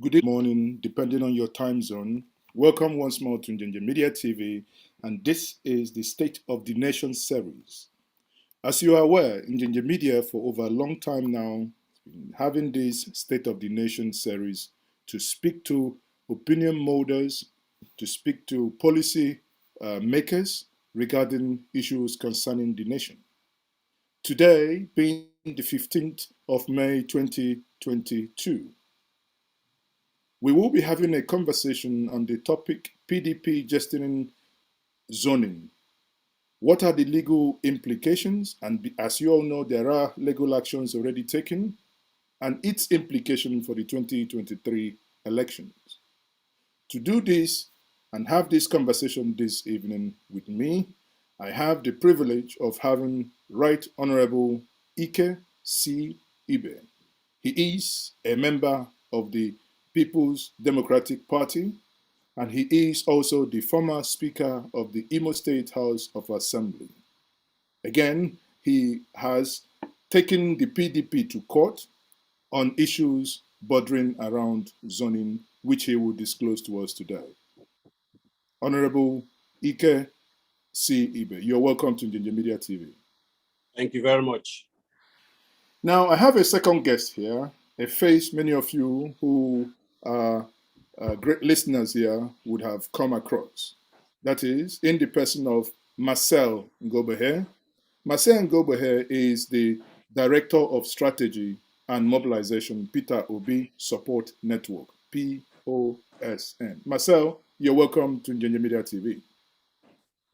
Good morning, depending on your time zone. Welcome once more to NJENJETV, and this is the State of the Nation series. As you are aware, NJENJE Media for over a long time now has been having this State of the Nation series to speak to opinion molders, to speak to policy makers regarding issues concerning the nation. Today, being the 15th of May 2022, we will be having a conversation on the topic PDP Jettisoning. What are the legal implications? And as you all know, there are legal actions already taken, and its implication for the 2023 elections. To do this and have this conversation this evening with me, I have the privilege of having Right Honorable Ike C Ibe. He is a member of the People's Democratic Party, and he is also the former Speaker of the Imo State House of Assembly. Again, he has taken the PDP to court on issues bordering around zoning, which he will disclose to us today. Honorable Ike C Ibe, you're welcome to NJENJE Media TV. Thank you very much. Now, I have a second guest here, a face many of you who are great listeners here would have come across. That is, in the person of Marcel Ngogbehei. Marcel Ngogbehei is the Director of Strategy and Mobilisation, Peter Obi Support Network, POSN. Marcel, you're welcome to NJENJE Media TV.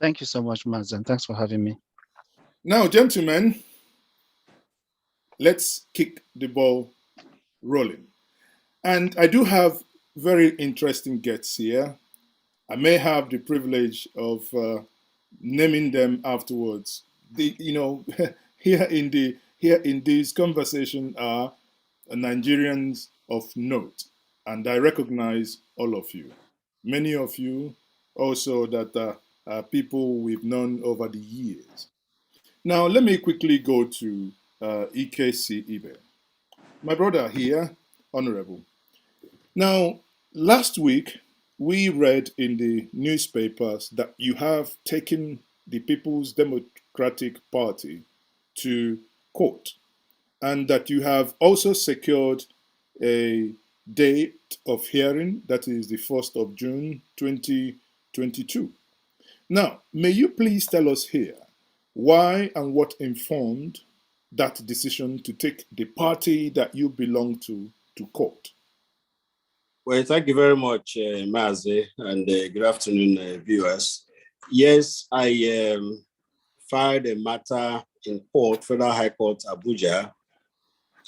Thank you so much, Maazị. Thanks for having me. Now, gentlemen, let's kick the ball rolling. And I do have very interesting guests here. I may have the privilege of naming them afterwards. Here in this conversation are Nigerians of note, and I recognize all of you. Many of you also that are people we've known over the years. Now, let me quickly go to Ike C Ibe. My brother here, Honorable. Now, last week, we read in the newspapers that you have taken the People's Democratic Party to court, and that you have also secured a date of hearing, that is the 1st of June 2022. Now, may you please tell us here why and what informed that decision to take the party that you belong to court? Well, thank you very much, Maazị, and good afternoon, viewers. Yes, I filed a matter in court, Federal High Court, Abuja,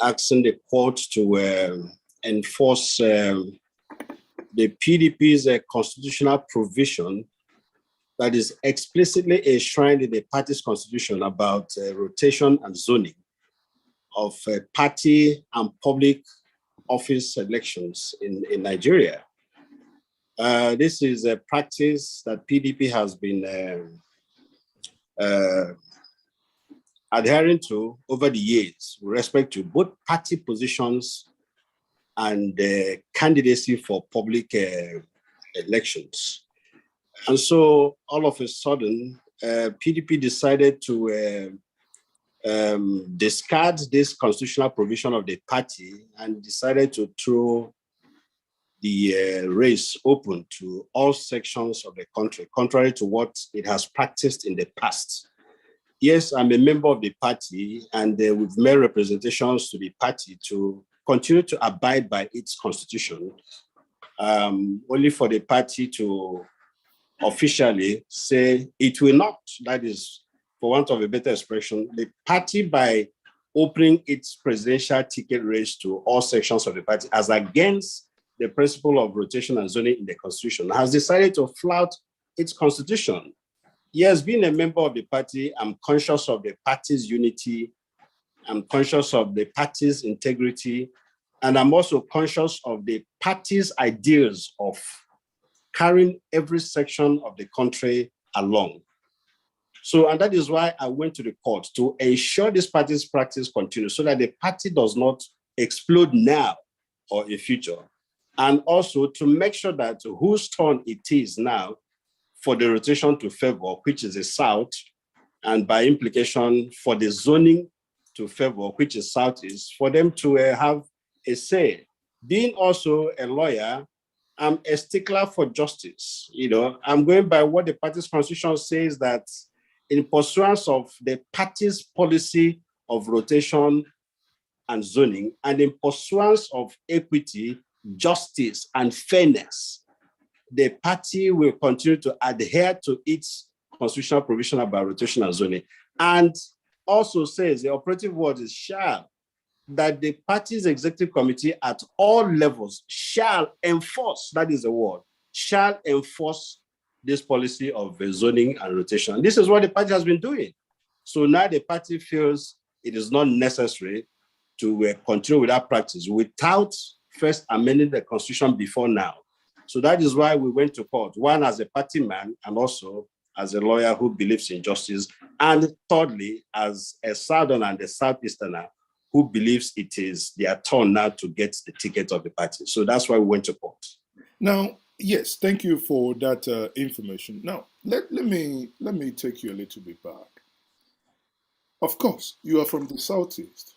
asking the court to enforce the PDP's constitutional provision that is explicitly enshrined in the party's constitution about rotation and zoning of party and public office elections in Nigeria. This is a practice that PDP has been adhering to over the years with respect to both party positions and candidacy for public elections. And so all of a sudden, PDP decided to discard this constitutional provision of the party and decided to throw the race open to all sections of the country, contrary to what it has practiced in the past. Yes, I'm a member of the party, and we've made representations to the party to continue to abide by its constitution, only for the party to officially say it will not, that is, for want of a better expression, the party, by opening its presidential ticket race to all sections of the party as against the principle of rotation and zoning in the constitution, has decided to flout its constitution. Yes, being a member of the party, I'm conscious of the party's unity, I'm conscious of the party's integrity, and I'm also conscious of the party's ideas of carrying every section of the country along. So, and that is why I went to the court to ensure this party's practice continues so that the party does not explode now or in future. and also to make sure that whose turn it is now for the rotation to favor, which is the South, and by implication for the zoning to favor, which is Southeast, for them to have a say. Being also a lawyer, I'm a stickler for justice. I'm going by what the party's constitution says, that in pursuance of the party's policy of rotation and zoning, and in pursuance of equity, justice, and fairness, the party will continue to adhere to its constitutional provision about rotation and zoning. And also says, the operative word is shall, that the party's executive committee at all levels shall enforce, that is the word, shall enforce this policy of zoning and rotation. This is what the party has been doing. So now the party feels it is not necessary to continue with that practice without first amending the constitution before now. So that is why we went to court, one as a party man and also as a lawyer who believes in justice, and thirdly, as a Southerner and a Southeasterner who believes it is their turn now to get the ticket of the party. So that's why we went to court. Now, yes, thank you for that information. Now, let me take you a little bit back. Of course, you are from the Southeast.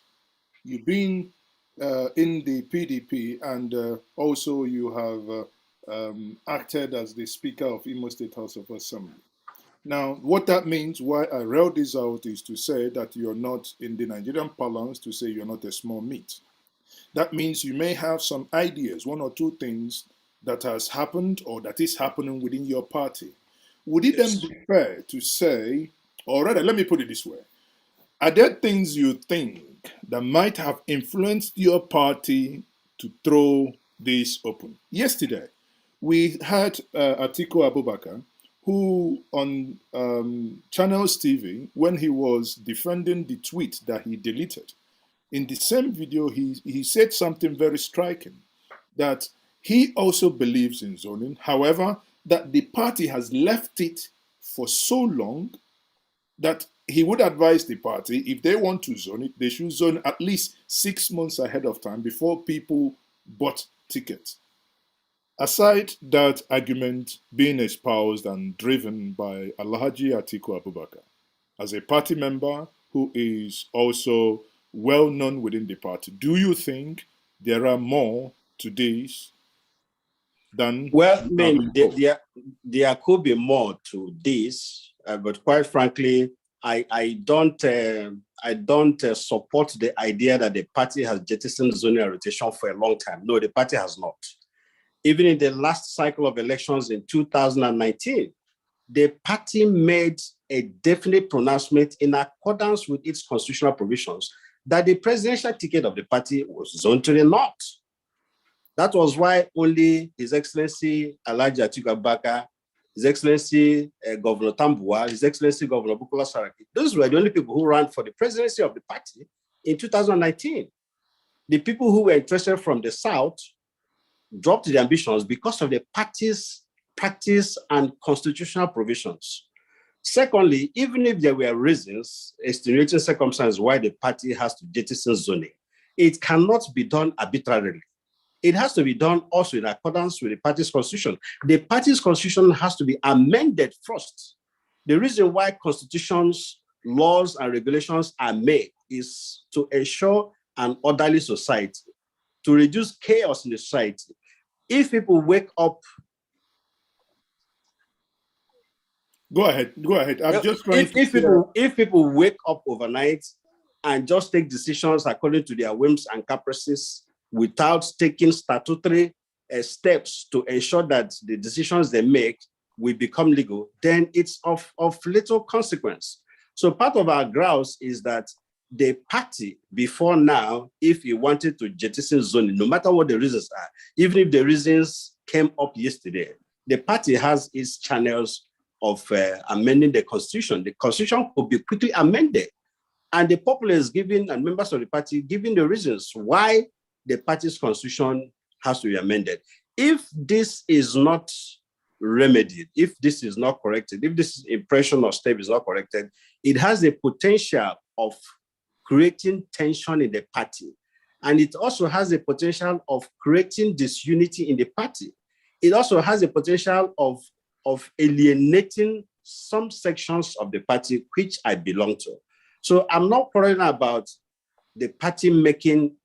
You've been in the PDP, and also you have acted as the Speaker of Imo State House of Assembly. Now, what that means, why I read this out, is to say that you're not, in the Nigerian parlance, to say you're not a small meat. That means you may have some ideas, one or two things that has happened or that is happening within your party. Would it then be fair to say, or rather, let me put it this way, are there things you think that might have influenced your party to throw this open? Yesterday, we had Atiku Abubakar, who on Channels TV, when he was defending the tweet that he deleted, in the same video, he said something very striking, that he also believes in zoning, however, that the party has left it for so long that he would advise the party, if they want to zone it, they should zone at least 6 months ahead of time before people bought tickets. Aside that argument being espoused and driven by Alhaji Atiku Abubakar, as a party member who is also well known within the party, do you think there are more to this than? Well, I mean, there could be more to this, but quite frankly, I don't support the idea that the party has jettisoned zoning and rotation for a long time. No, the party has not. Even in the last cycle of elections in 2019, the party made a definite pronouncement in accordance with its constitutional provisions that the presidential ticket of the party was zoned to the north. That was why only His Excellency Alhaji Atiku Abubakar, His Excellency Governor Tambuwal, His Excellency Governor Bukola Saraki, those were the only people who ran for the presidency of the party in 2019. The people who were interested from the south dropped their ambitions because of the party's practice and constitutional provisions. Secondly, even if there were reasons, extenuating circumstances why the party has to jettison zoning, it cannot be done arbitrarily. It has to be done also in accordance with the party's constitution. The party's constitution has to be amended first. The reason why constitutions, laws, and regulations are made is to ensure an orderly society, to reduce chaos in the society. If people wake up, Go ahead. I'm just trying if people wake up overnight and just take decisions according to their whims and caprices without taking statutory steps to ensure that the decisions they make will become legal, then it's of little consequence. So part of our grouse is that the party before now, if it wanted to jettison zoning, no matter what the reasons are, even if the reasons came up yesterday, the party has its channels of amending the constitution. The constitution could be quickly amended, and the populace giving and members of the party giving the reasons why the party's constitution has to be amended. If this is not remedied, if this is not corrected, if this impression or step is not corrected, it has the potential of creating tension in the party. And it also has a potential of creating disunity in the party. It also has a potential of alienating some sections of the party which I belong to. So I'm not worried about the party making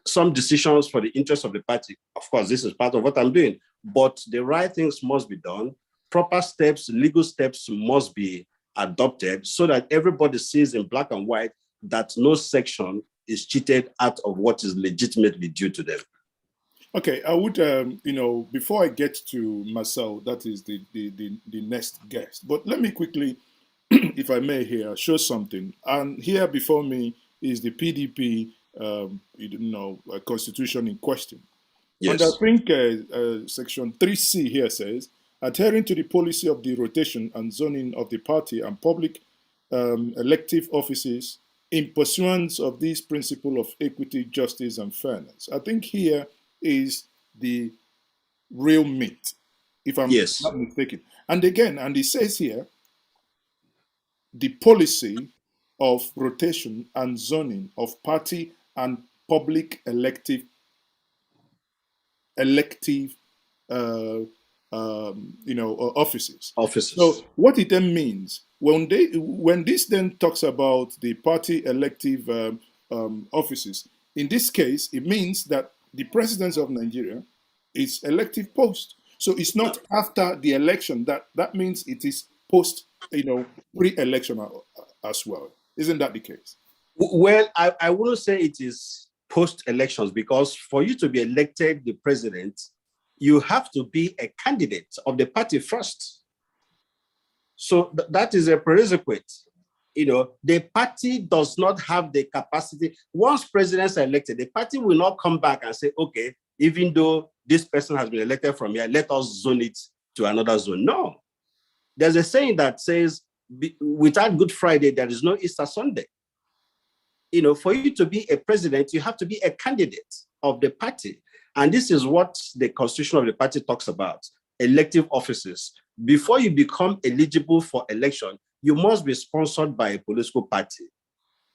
some decisions for the interest of the party. Of course, this is part of what I'm doing, but the right things must be done. Proper steps, legal steps must be adopted so that everybody sees in black and white that no section is cheated out of what is legitimately due to them. Okay, I would, before I get to Marcel, that is the next guest. But let me quickly, if I may here, show something. And here before me is the PDP, constitution in question. Yes. And I think section 3C here says, adhering to the policy of the rotation and zoning of the party and public elective offices in pursuance of this principle of equity, justice, and fairness. I think here is the real meat, if I'm not mistaken. And again, and it says here, the policy of rotation and zoning of party and public elective offices. So what it then means when this then talks about the party elective offices, in this case, it means that the president of Nigeria is elective post. So it's not after the election. That means it is post, pre-election as well. Isn't that the case? Well, I wouldn't say it is post-elections, because for you to be elected the president, you have to be a candidate of the party first. So that is a prerequisite. The party does not have the capacity. Once presidents are elected, the party will not come back and say, okay, even though this person has been elected from here, let us zone it to another zone. No. There's a saying that says, without Good Friday, there is no Easter Sunday. For you to be a president, you have to be a candidate of the party. And this is what the constitution of the party talks about, elective offices. Before you become eligible for election, you must be sponsored by a political party.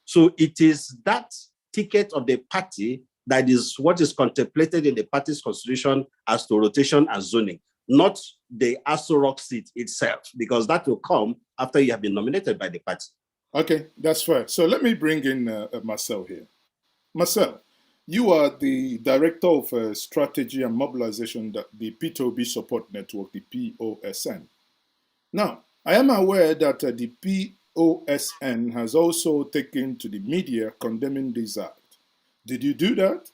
So it is that ticket of the party that is what is contemplated in the party's constitution as to rotation and zoning, not the Aso Rock seat itself, because that will come after you have been nominated by the party. Okay, that's fair. So let me bring in Marcel here. Marcel, you are the Director of Strategy and Mobilization at the P2B Support Network, the POSN. Now, I am aware that the POSN has also taken to the media condemning this act. Did you do that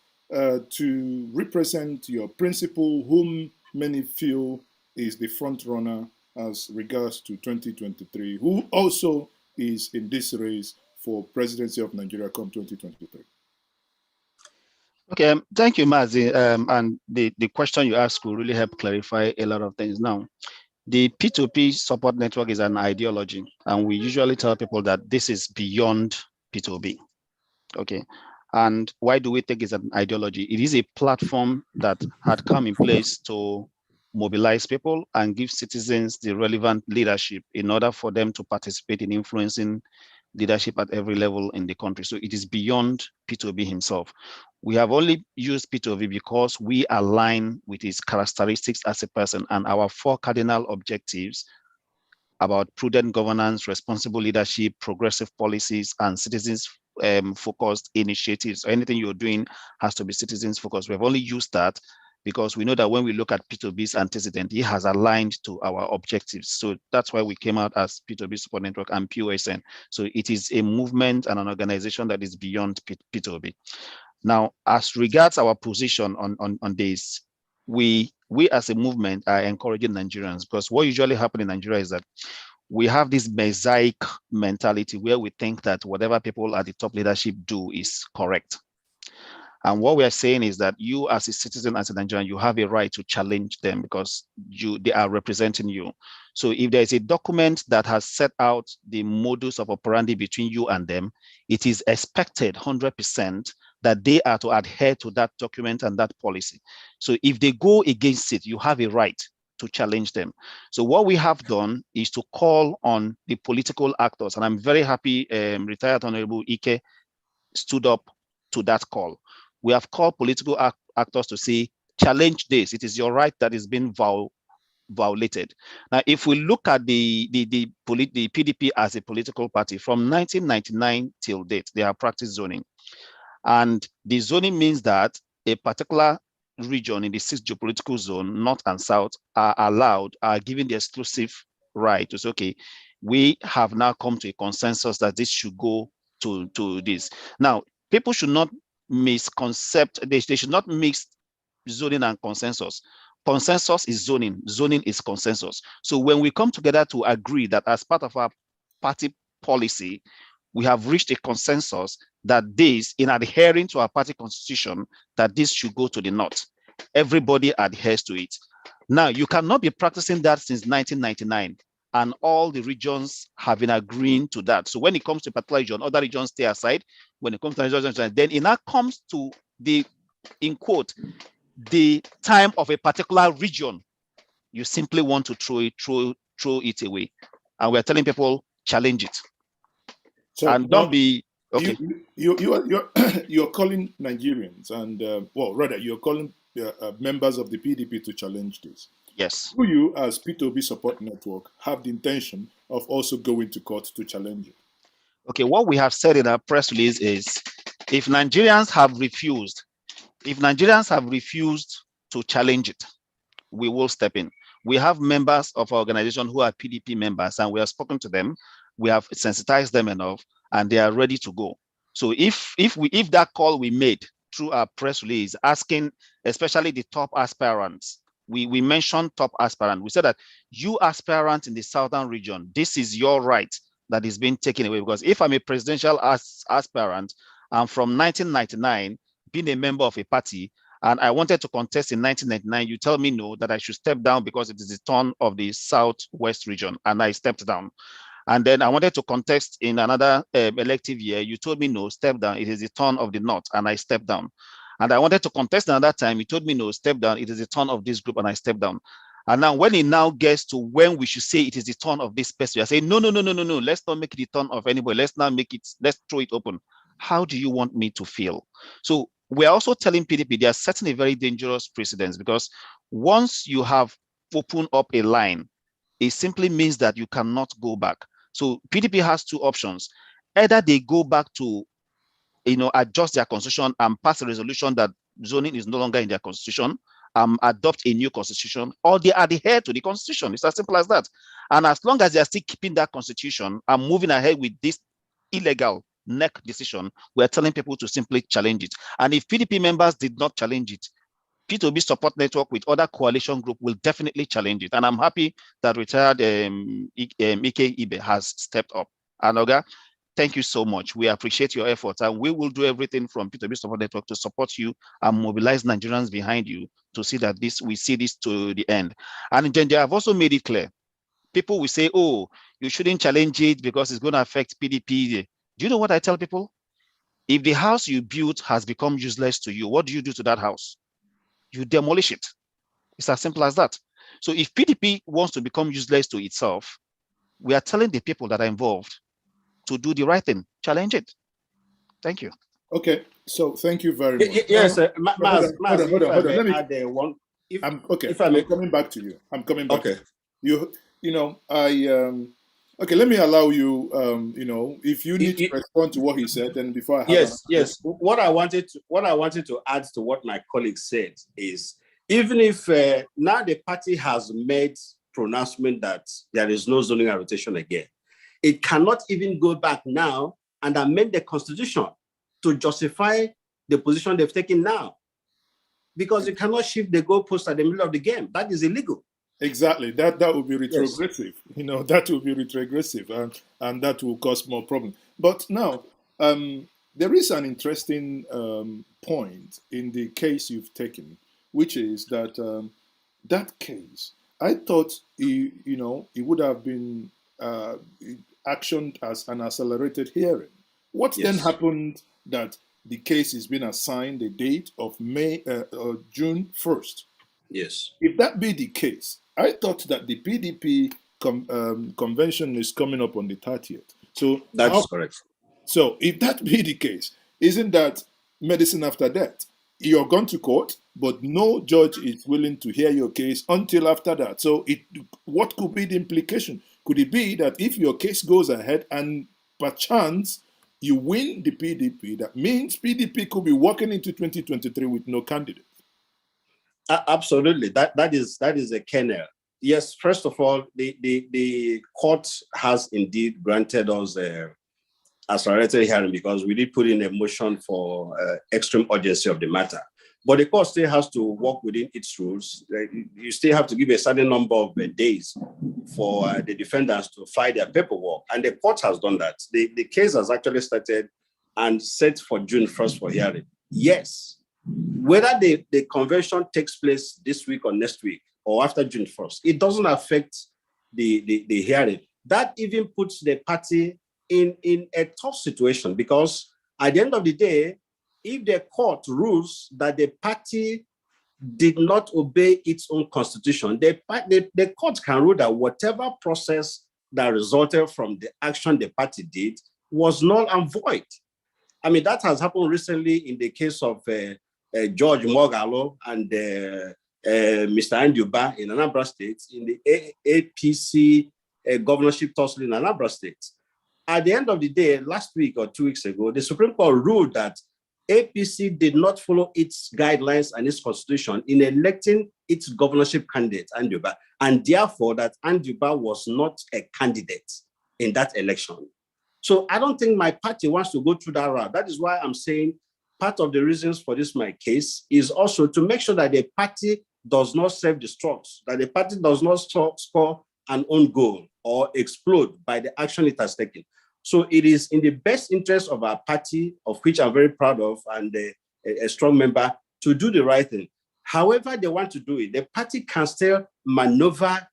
to represent your principal, whom many feel is the front runner as regards to 2023, who also is in this race for presidency of Nigeria come 2023? Okay, thank you, Maazị. And the question you asked will really help clarify a lot of things. Now, the P2P support network is an ideology, and we usually tell people that this is beyond P2B. Okay, and why do we think it's an ideology? It is a platform that had come in place to mobilize people and give citizens the relevant leadership in order for them to participate in influencing leadership at every level in the country. So it is beyond P2B himself. We have only used P2B because we align with his characteristics as a person and our 4 cardinal objectives about prudent governance, responsible leadership, progressive policies, and citizens focused initiatives. So anything you're doing has to be citizens focused. We've only used that because we know that when we look at P2B's antecedent, he has aligned to our objectives. So that's why we came out as P2B Support Network and POSN. So it is a movement and an organization that is beyond P2B. Now, as regards our position on this, we as a movement are encouraging Nigerians, because what usually happens in Nigeria is that we have this mosaic mentality where we think that whatever people at the top leadership do is correct. And what we are saying is that you as a citizen, as a Nigerian, you have a right to challenge them because they are representing you. So if there is a document that has set out the modus of operandi between you and them, it is expected 100% that they are to adhere to that document and that policy. So if they go against it, you have a right to challenge them. So what we have done is to call on the political actors, and I'm very happy retired Honorable Ike stood up to that call. We have called political actors to say, challenge this. It is your right that is being violated. Now, if we look at the PDP as a political party, from 1999 till date, they have practiced zoning. And the zoning means that a particular region in the 6th geopolitical zone, north and south, are given the exclusive right to say, okay, we have now come to a consensus that this should go to this. Now, people should not misconcept, they should not mix zoning and consensus. Consensus is zoning, zoning is consensus. So when we come together to agree that as part of our party policy, we have reached a consensus that this, in adhering to our party constitution, that this should go to the north. Everybody adheres to it. Now, you cannot be practicing that since 1999, and all the regions have been agreeing to that. So when it comes to a particular region, other regions stay aside. When it comes to regions, then it now comes to the, in quote, the time of a particular region, you simply want to throw it away. And we're telling people, challenge it. So and don't be okay. You're calling Nigerians and well, rather you're calling members of the PDP to challenge this. Yes. Do you, as P2B Support Network, have the intention of also going to court to challenge it? Okay, what we have said in our press release is, if Nigerians have refused to challenge it, we will step in. We have members of our organization who are PDP members, and we have spoken to them. We have sensitized them enough, and they are ready to go. So if that call we made through our press release, asking especially the top aspirants, we mentioned top aspirant. We said that you aspirant in the southern region, this is your right that is being taken away. Because if I'm a presidential aspirant, and from 1999 being a member of a party, and I wanted to contest in 1999, you tell me no, that I should step down because it is the turn of the southwest region, and I stepped down. And then I wanted to contest in another elective year. You told me no, step down. It is the turn of the north, and I stepped down. And I wanted to contest another time. You told me no, step down. It is the turn of this group, and I stepped down. And now when it now gets to when we should say it is the turn of this person, I say, no. Let's not make it the turn of anybody. Let's not make it, let's throw it open. How do you want me to feel? So we're also telling PDP they are setting a very dangerous precedence, because once you have opened up a line, it simply means that you cannot go back. So PDP has two options. Either they go back to, adjust their constitution and pass a resolution that zoning is no longer in their constitution, adopt a new constitution, or they adhere to the constitution. It's as simple as that. And as long as they are still keeping that constitution and moving ahead with this illegal neck decision, we're telling people to simply challenge it. And if PDP members did not challenge it, P2B Support Network with other coalition group will definitely challenge it. And I'm happy that retired Ike Ibe has stepped up. Anoga, thank you so much. We appreciate your efforts, and we will do everything from P2B Support Network to support you and mobilize Nigerians behind you to see that we see this to the end. And Njenje, I've also made it clear. People will say, oh, you shouldn't challenge it because it's going to affect PDP. Do you know what I tell people? If the house you built has become useless to you, what do you do to that house? You demolish it. It's as simple as that. So if PDP wants to become useless to itself, we are telling the people that are involved to do the right thing, challenge it. Thank you. Okay, so thank you very much. Yes, hold on. Let me add one. I'm coming back to you. I'm coming back. Okay. Okay, let me allow you, if you need to respond to what he said, then before I have Yes. What I wanted to add to what my colleague said is, even if now the party has made pronouncement that there is no zoning and rotation again, it cannot even go back now and amend the constitution to justify the position they've taken now, because you cannot shift the goalpost at the middle of the game. That is illegal. Exactly. That would be retrogressive. Yes. That would be retrogressive, and that will cause more problems. But now, there is an interesting point in the case you've taken, which is that that case, I thought it would have been actioned as an accelerated hearing. What then happened that the case is being assigned a date of June 1st? Yes. If that be the case, I thought that the PDP convention is coming up on the 30th. So that's correct. So if that be the case, isn't that medicine after death. You're gone to court, but no judge is willing to hear your case until after that. So what could be the implication? Could it be that if your case goes ahead and perchance you win the PDP, that means PDP could be walking into 2023 with no candidate? Absolutely. That is a kernel. Yes, first of all, the court has indeed granted us a accelerated hearing because we did put in a motion for extreme urgency of the matter. But the court still has to work within its rules. You still have to give a certain number of days for the defendants to file their paperwork. And the court has done that. The case has actually started and set for June 1st for hearing. Yes, whether the convention takes place this week or next week or after June 1st, it doesn't affect the hearing. That even puts the party in a tough situation because at the end of the day, if the court rules that the party did not obey its own constitution, the court can rule that whatever process that resulted from the action the party did was null and void. I mean, that has happened recently in the case of George Mogalo and Mr. Anduba in Anambra State, in the APC governorship tussle in Anambra State. At the end of the day, last week or 2 weeks ago, the Supreme Court ruled that APC did not follow its guidelines and its constitution in electing its governorship candidate, Anduba, and therefore that Anduba was not a candidate in that election. So I don't think my party wants to go through that route. That is why I'm saying part of the reasons for this, my case, is also to make sure that the party does not self-destruct, that the party does not score an own goal or explode by the action it has taken. So it is in the best interest of our party, of which I'm very proud of and a strong member, to do the right thing. However they want to do it, the party can still maneuver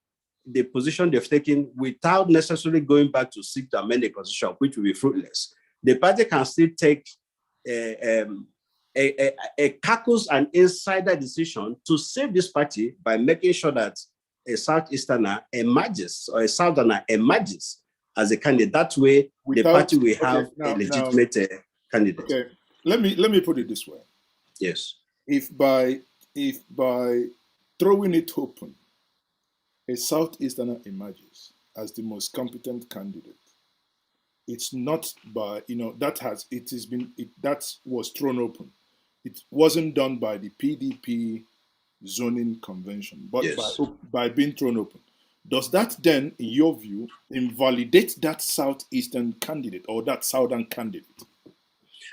the position they've taken without necessarily going back to seek to amend the constitution, which will be fruitless. The party can still take a caucus and insider decision to save this party by making sure that a Southeasterner emerges or a Southerner emerges as a candidate. That way, the party will have a legitimate candidate. Okay, let me put it this way. Yes. If by throwing it open, a Southeasterner emerges as the most competent candidate, it's not by that was thrown open. It wasn't done by the PDP zoning convention, but yes, by being thrown open. Does that then, in your view, invalidate that Southeastern candidate or that Southern candidate?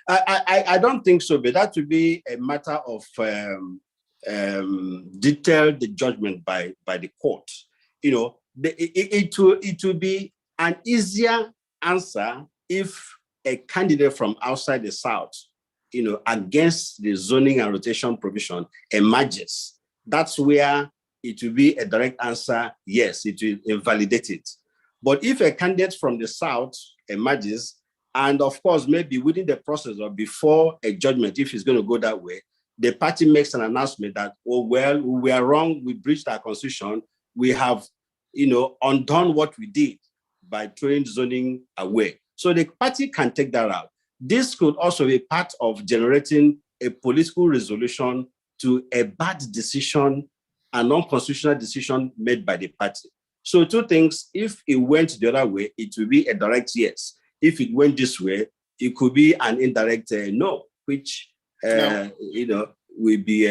I don't think so, but that would be a matter of detailed judgment by the court. You know, it will be an easier answer if a candidate from outside the South, you know, against the zoning and rotation provision emerges. That's where it will be a direct answer. Yes, it will invalidate it. But if a candidate from the South emerges, and of course, maybe within the process or before a judgment, if it's going to go that way, the party makes an announcement that, oh, well, we are wrong, we breached our constitution, we have, you know, undone what we did by throwing zoning away. So the party can take that out. This could also be part of generating a political resolution to a bad decision, a non-constitutional decision made by the party. So two things: if it went the other way, it will be a direct yes. If it went this way, it could be an indirect no, which you know, will be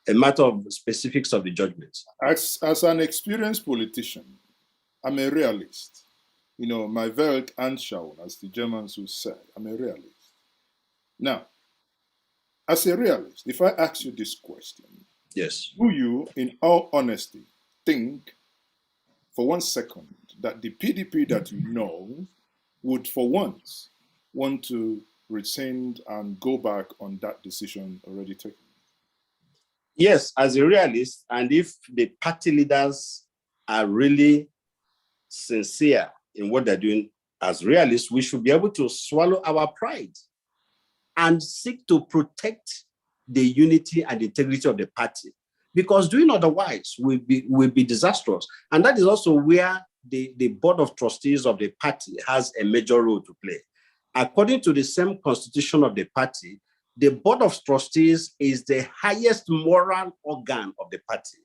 a matter of specifics of the judgment. As an experienced politician, I'm a realist. You know, my Welt anschauen, as the Germans would say. I'm a realist. Now, as a realist, if I ask you this question, yes, do you, in all honesty, think for 1 second that the PDP that you know would for once want to rescind and go back on that decision already taken? Yes, as a realist, and if the party leaders are really sincere in what they're doing as realists, we should be able to swallow our pride and seek to protect the unity and integrity of the party. Because doing otherwise will be disastrous. And that is also where the board of trustees of the party has a major role to play. According to the same constitution of the party, the Board of Trustees is the highest moral organ of the party,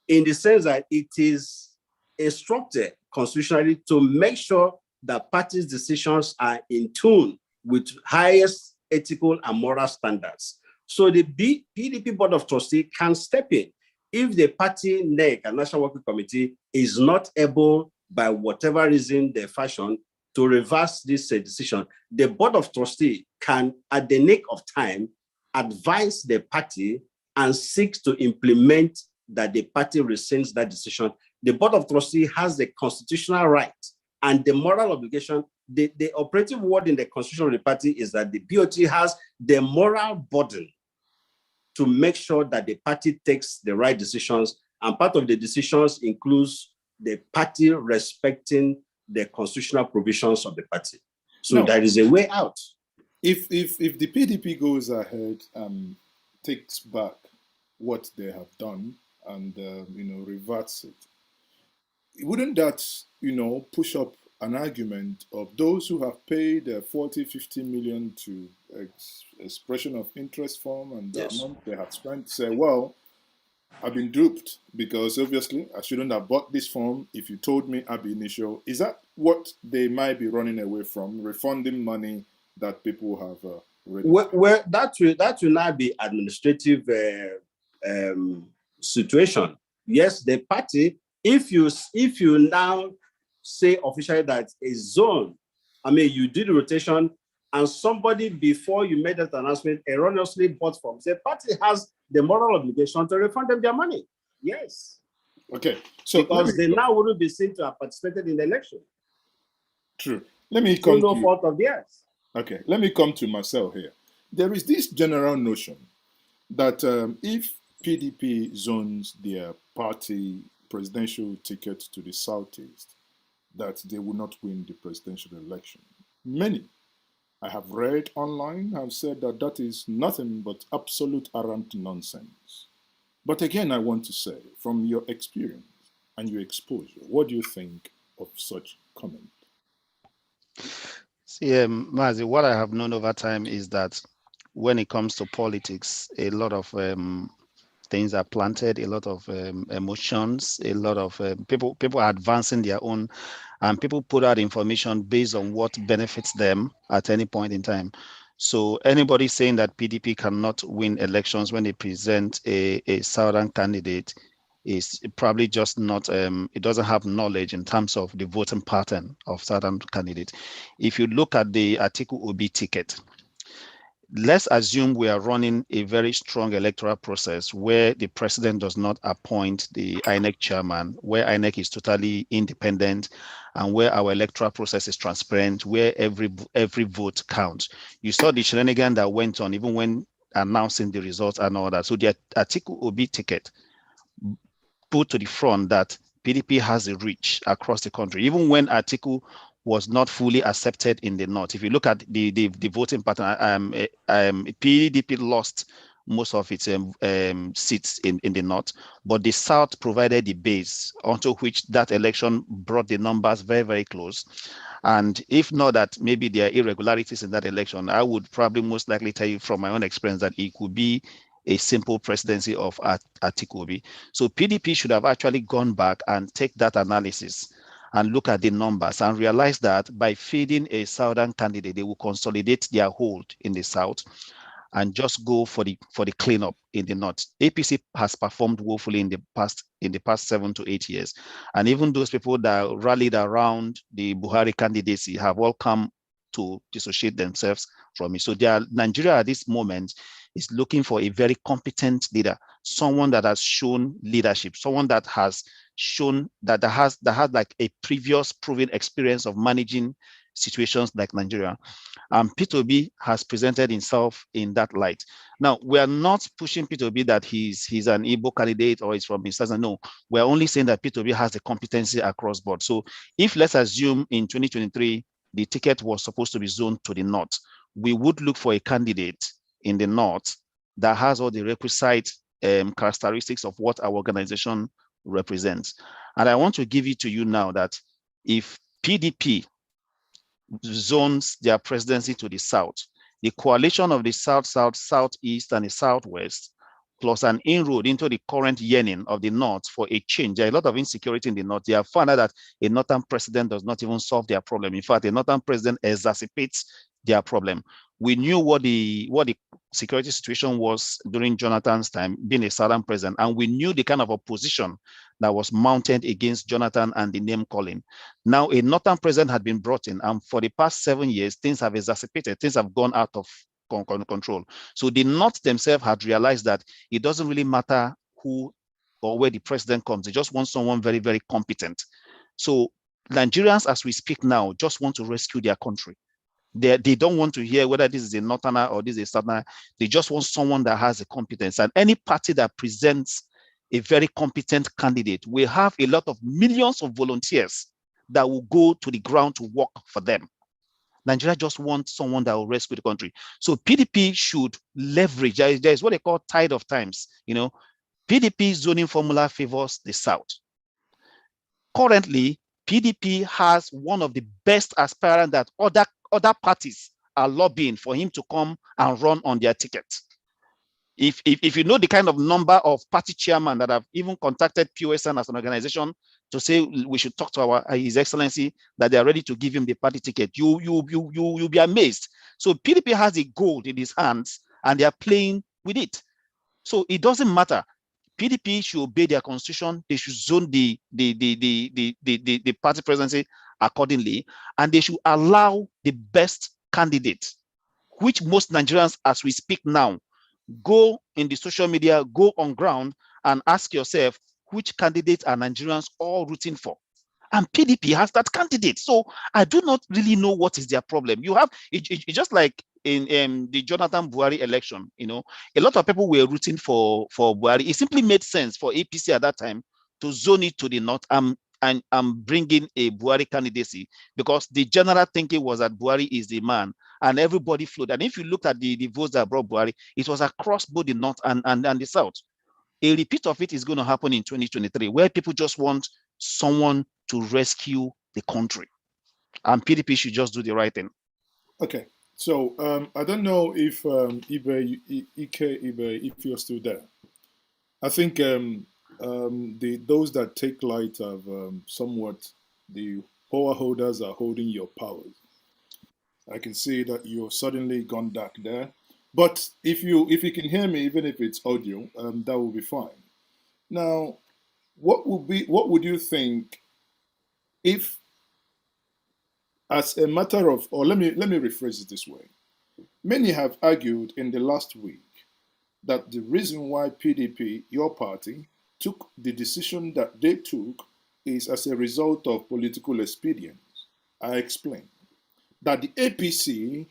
in the sense that it is instructed constitutionally to make sure that party's decisions are in tune with highest ethical and moral standards. So the PDP Board of Trustees can step in if the party NEC and National Working Committee is not able, by whatever reason they fashion, to reverse this decision. The Board of Trustees can, at the nick of time, advise the party and seek to implement that the party rescinds that decision. The Board of Trustees has the constitutional right and the moral obligation. The operative word in the constitution of the party is that the BOT has the moral burden to make sure that the party takes the right decisions. And part of the decisions includes the party respecting the constitutional provisions of the party. So there is a way out. If the PDP goes ahead and takes back what they have done and reverts it, wouldn't that push up an argument of those who have paid 40-50 million to expression of interest form and the amount they have spent, say, well, I've been duped because obviously I shouldn't have bought this form if you told me ab initio. Is that what they might be running away from, refunding money that people have already? Well, that will now be administrative situation. Yes, the party, if you now say officially that a zone, you did the rotation and somebody before you made that announcement erroneously bought from, the party has the moral obligation to refund them their money. Yes. Okay. So because they now wouldn't be seen to have participated in the election. True. Let me come no fault of theirs. Okay. Let me come to Marcel here. There is this general notion that if PDP zones their party presidential ticket to the southeast, that they will not win the presidential election. Many I have read online have said that that is nothing but absolute arrant nonsense. But again, I want to say, from your experience and your exposure, what do you think of such comment? See, Maazị, what I have known over time is that when it comes to politics, a lot of things are planted, a lot of emotions, a lot of people are advancing their own, and people put out information based on what benefits them at any point in time. So anybody saying that PDP cannot win elections when they present a southern candidate is probably just not, it doesn't have knowledge in terms of the voting pattern of southern candidates. If you look at the Atiku Obi ticket, let's assume we are running a very strong electoral process where the president does not appoint the INEC chairman, where INEC is totally independent, and where our electoral process is transparent, where every vote counts. You saw the shenanigan that went on even when announcing the results and all that. So the Atiku Obi ticket put to the front that PDP has a reach across the country, even when Atiku was not fully accepted in the north. If you look at the voting pattern, PDP lost most of its seats in the north, but the south provided the base onto which that election brought the numbers very, very close. And if not that maybe there are irregularities in that election, I would probably most likely tell you from my own experience that it could be a simple presidency of Atiku Obi. So PDP should have actually gone back and take that analysis and look at the numbers and realize that by feeding a southern candidate, they will consolidate their hold in the south and just go for the cleanup in the north. APC has performed woefully in the past 7 to 8 years, and even those people that rallied around the Buhari candidacy have all come to dissociate themselves from it. So Nigeria at this moment is looking for a very competent leader, someone that has shown leadership, someone that has shown that has like a previous proven experience of managing situations like Nigeria. P2B has presented himself in that light. Now, we are not pushing P2B that he's an Igbo candidate or he's from Insasa. No, we're only saying that P2B has the competency across board. So if, let's assume in 2023, the ticket was supposed to be zoned to the north, we would look for a candidate in the north that has all the requisite characteristics of what our organization represents. And I want to give it to you now that if PDP zones their presidency to the south, the coalition of the South, South, Southeast, and the Southwest, plus an inroad into the current yearning of the North for a change. There are a lot of insecurity in the North. They have found out that a Northern president does not even solve their problem. In fact, a Northern president exacerbates their problem. We knew what the security situation was during Jonathan's time, being a Southern president, and we knew the kind of opposition that was mounted against Jonathan and the name calling. Now, a Northern president had been brought in, and for the past 7 years, things have exacerbated, things have gone out of control. So the North themselves had realized that it doesn't really matter who or where the president comes. They just want someone very, very competent. So Nigerians, as we speak now, just want to rescue their country. They don't want to hear whether this is a Northerner or this is a Southerner. They just want someone that has a competence. And any party that presents a very competent candidate will have a lot of millions of volunteers that will go to the ground to work for them. Nigeria just wants someone that will rescue the country. So PDP should leverage. There is what they call tide of times. You know, PDP zoning formula favors the South. Currently, PDP has one of the best aspirants that other parties are lobbying for him to come and run on their ticket. If you know the kind of number of party chairmen that have even contacted POSN as an organization to say we should talk to His Excellency, that they are ready to give him the party ticket, you'll be amazed. So PDP has a gold in his hands and they are playing with it. So it doesn't matter. PDP should obey their constitution. They should zone the party presidency accordingly, and they should allow the best candidate, which most Nigerians, as we speak now, go in the social media, go on ground and ask yourself, which candidate are Nigerians all rooting for? And PDP has that candidate. So I do not really know what is their problem. You have, it's just like in the Jonathan Buhari election, you know, a lot of people were rooting for Buhari. It simply made sense for APC at that time to zone it to the North and bring in a Buhari candidacy, because the general thinking was that Buhari is the man and everybody flowed. And if you look at the votes that brought Buhari, it was across both the North and the South. A repeat of it is going to happen in 2023, where people just want someone to rescue the country. And PDP should just do the right thing. Okay. So I don't know if Ibe, Ike Ibe, if you're still there. I think those that take light have somewhat, the power holders are holding your powers. I can see that you've suddenly gone dark there. But if you can hear me, even if it's audio, that will be fine. Now, what would you think if, as a matter of, or let me rephrase it this way. Many have argued in the last week that the reason why PDP, your party, took the decision that they took is as a result of political expedience. I explain that the APC,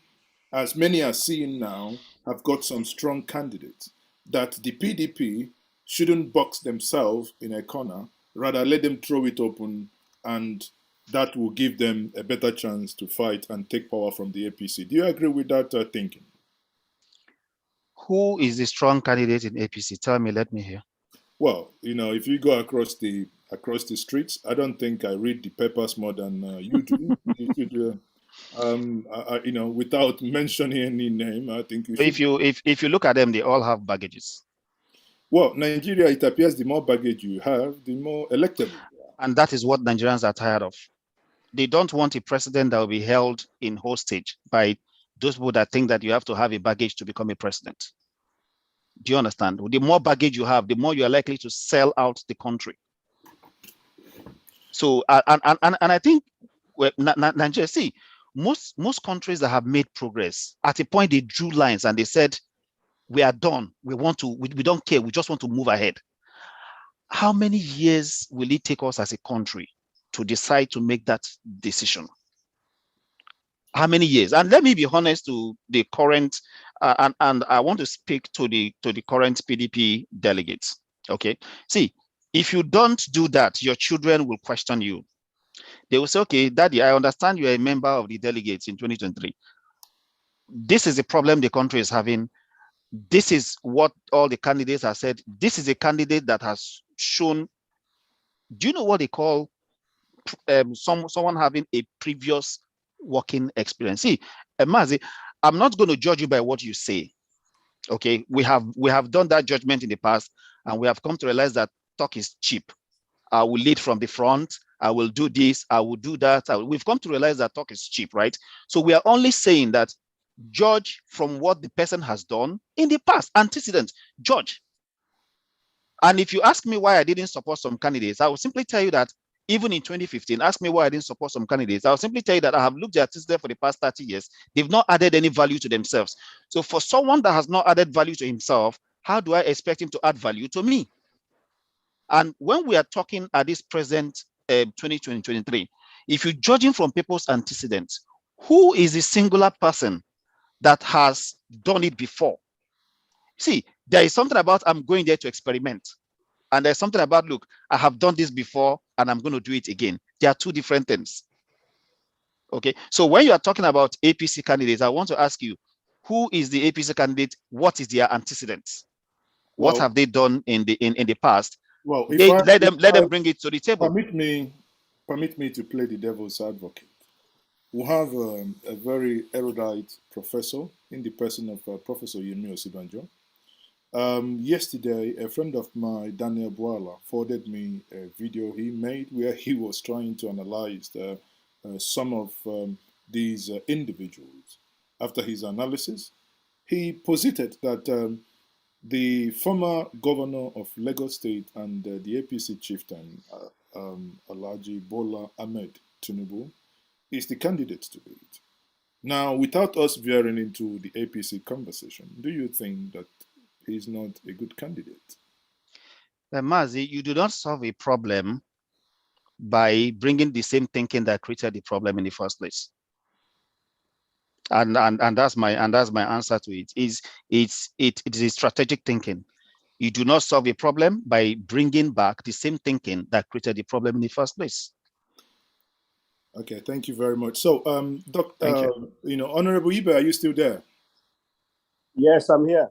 as many are seeing now, have got some strong candidates, that the PDP shouldn't box themselves in a corner, rather let them throw it open, and that will give them a better chance to fight and take power from the APC. Do you agree with that thinking? Who is the strong candidate in APC? Tell me, let me hear. Well, you know, if you go across the streets, I don't think I read the papers more than you do. You should, you know, without mentioning any name, I think you should. If you look at them, they all have baggages. Well, Nigeria, it appears the more baggage you have, the more electable. And that is what Nigerians are tired of. They don't want a president that will be held in hostage by those people that think that you have to have a baggage to become a president. Do you understand? The more baggage you have, the more you are likely to sell out the country. So, and I think Nigeria, see, most countries that have made progress, at a point they drew lines and they said, we are done. We don't care. We just want to move ahead. How many years will it take us as a country to decide to make that decision? How many years? And let me be honest to the current, and I want to speak to the current PDP delegates. Okay, see, if you don't do that, your children will question you. They will say, okay, Daddy, I understand you are a member of the delegates in 2023. This is the problem the country is having. This is what all the candidates have said. This is a candidate that has shown, do you know what they call someone having a previous working experience? See, Maazị, I'm not going to judge you by what you say. Okay, we have done that judgment in the past, and we have come to realize that talk is cheap. I will lead from the front. I will do this. I will do that. We've come to realize that talk is cheap, right? So we are only saying that judge from what the person has done in the past, antecedent, judge. And if you ask me why I didn't support some candidates, I will simply tell you that even in 2015, ask me why I didn't support some candidates. I'll simply tell you that I have looked at this for the past 30 years. They've not added any value to themselves. So for someone that has not added value to himself, how do I expect him to add value to me? And when we are talking at this present 2023, if you're judging from people's antecedents, who is the singular person that has done it before? See, there is something about I'm going there to experiment. And there's something about, look, I have done this before and I'm going to do it again. There are two different things. Okay. So when you are talking about APC candidates, I want to ask you, who is the APC candidate? What is their antecedents? What have they done in the past? Well, let them bring it to the table. Permit me to play the devil's advocate. We have a very erudite professor in the person of Professor Yemi Osibanjo. Yesterday, a friend of mine, Daniel Boala, forwarded me a video he made where he was trying to analyze some of these individuals. After his analysis, he posited that the former governor of Lagos State and the APC chieftain, Alhaji Bola Ahmed Tinubu, is the candidate to it. Now, without us veering into the APC conversation, do you think that he's not a good candidate? Maazị, you do not solve a problem by bringing the same thinking that created the problem in the first place. And that's my answer to it. It is a strategic thinking. You do not solve a problem by bringing back the same thinking that created the problem in the first place. Okay, thank you very much. So, Honorable Ibe, are you still there? Yes, I'm here.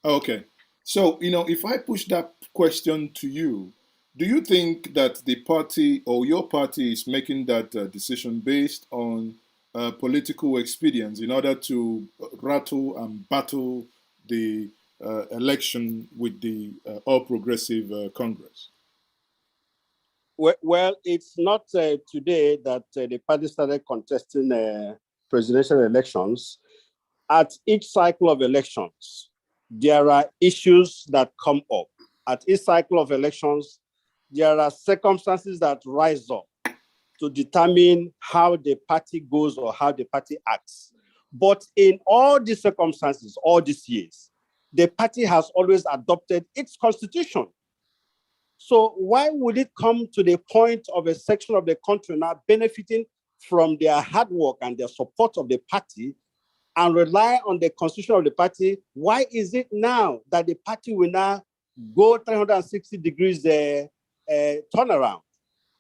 Okay. So, if I push that question to you, do you think that the party or your party is making that decision based on political expedience in order to rattle and battle the election with the All Progressive Congress? Well, it's not today that the party started contesting presidential elections. At each cycle of elections, there are issues that come up. At each cycle of elections, there are circumstances that rise up to determine how the party goes or how the party acts. But in all these circumstances, all these years, the party has always adopted its constitution. So why would it come to the point of a section of the country now benefiting from their hard work and their support of the party and rely on the constitution of the party? Why is it now that the party will now go 360 degrees turnaround?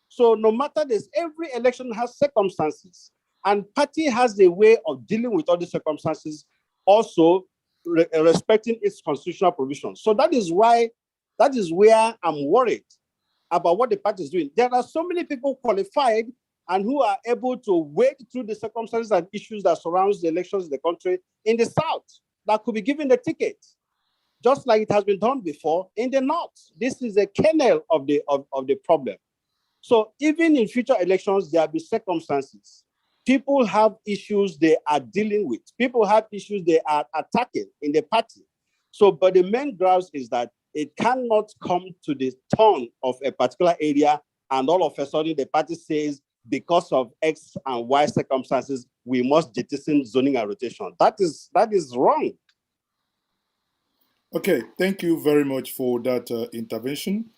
So no matter this, every election has circumstances, and party has a way of dealing with all the circumstances, also respecting its constitutional provisions. So that is where I'm worried about what the party is doing. There are so many people qualified and who are able to wade through the circumstances and issues that surrounds the elections in the country in the South that could be given the ticket, just like it has been done before in the North. This is a kernel of the problem. So even in future elections, there will be circumstances. People have issues they are dealing with. People have issues they are attacking in the party. So, but the main grounds is that it cannot come to the turn of a particular area and all of a sudden the party says, because of X and Y circumstances, we must jettison zoning and rotation. That is wrong. Okay, thank you very much for that intervention.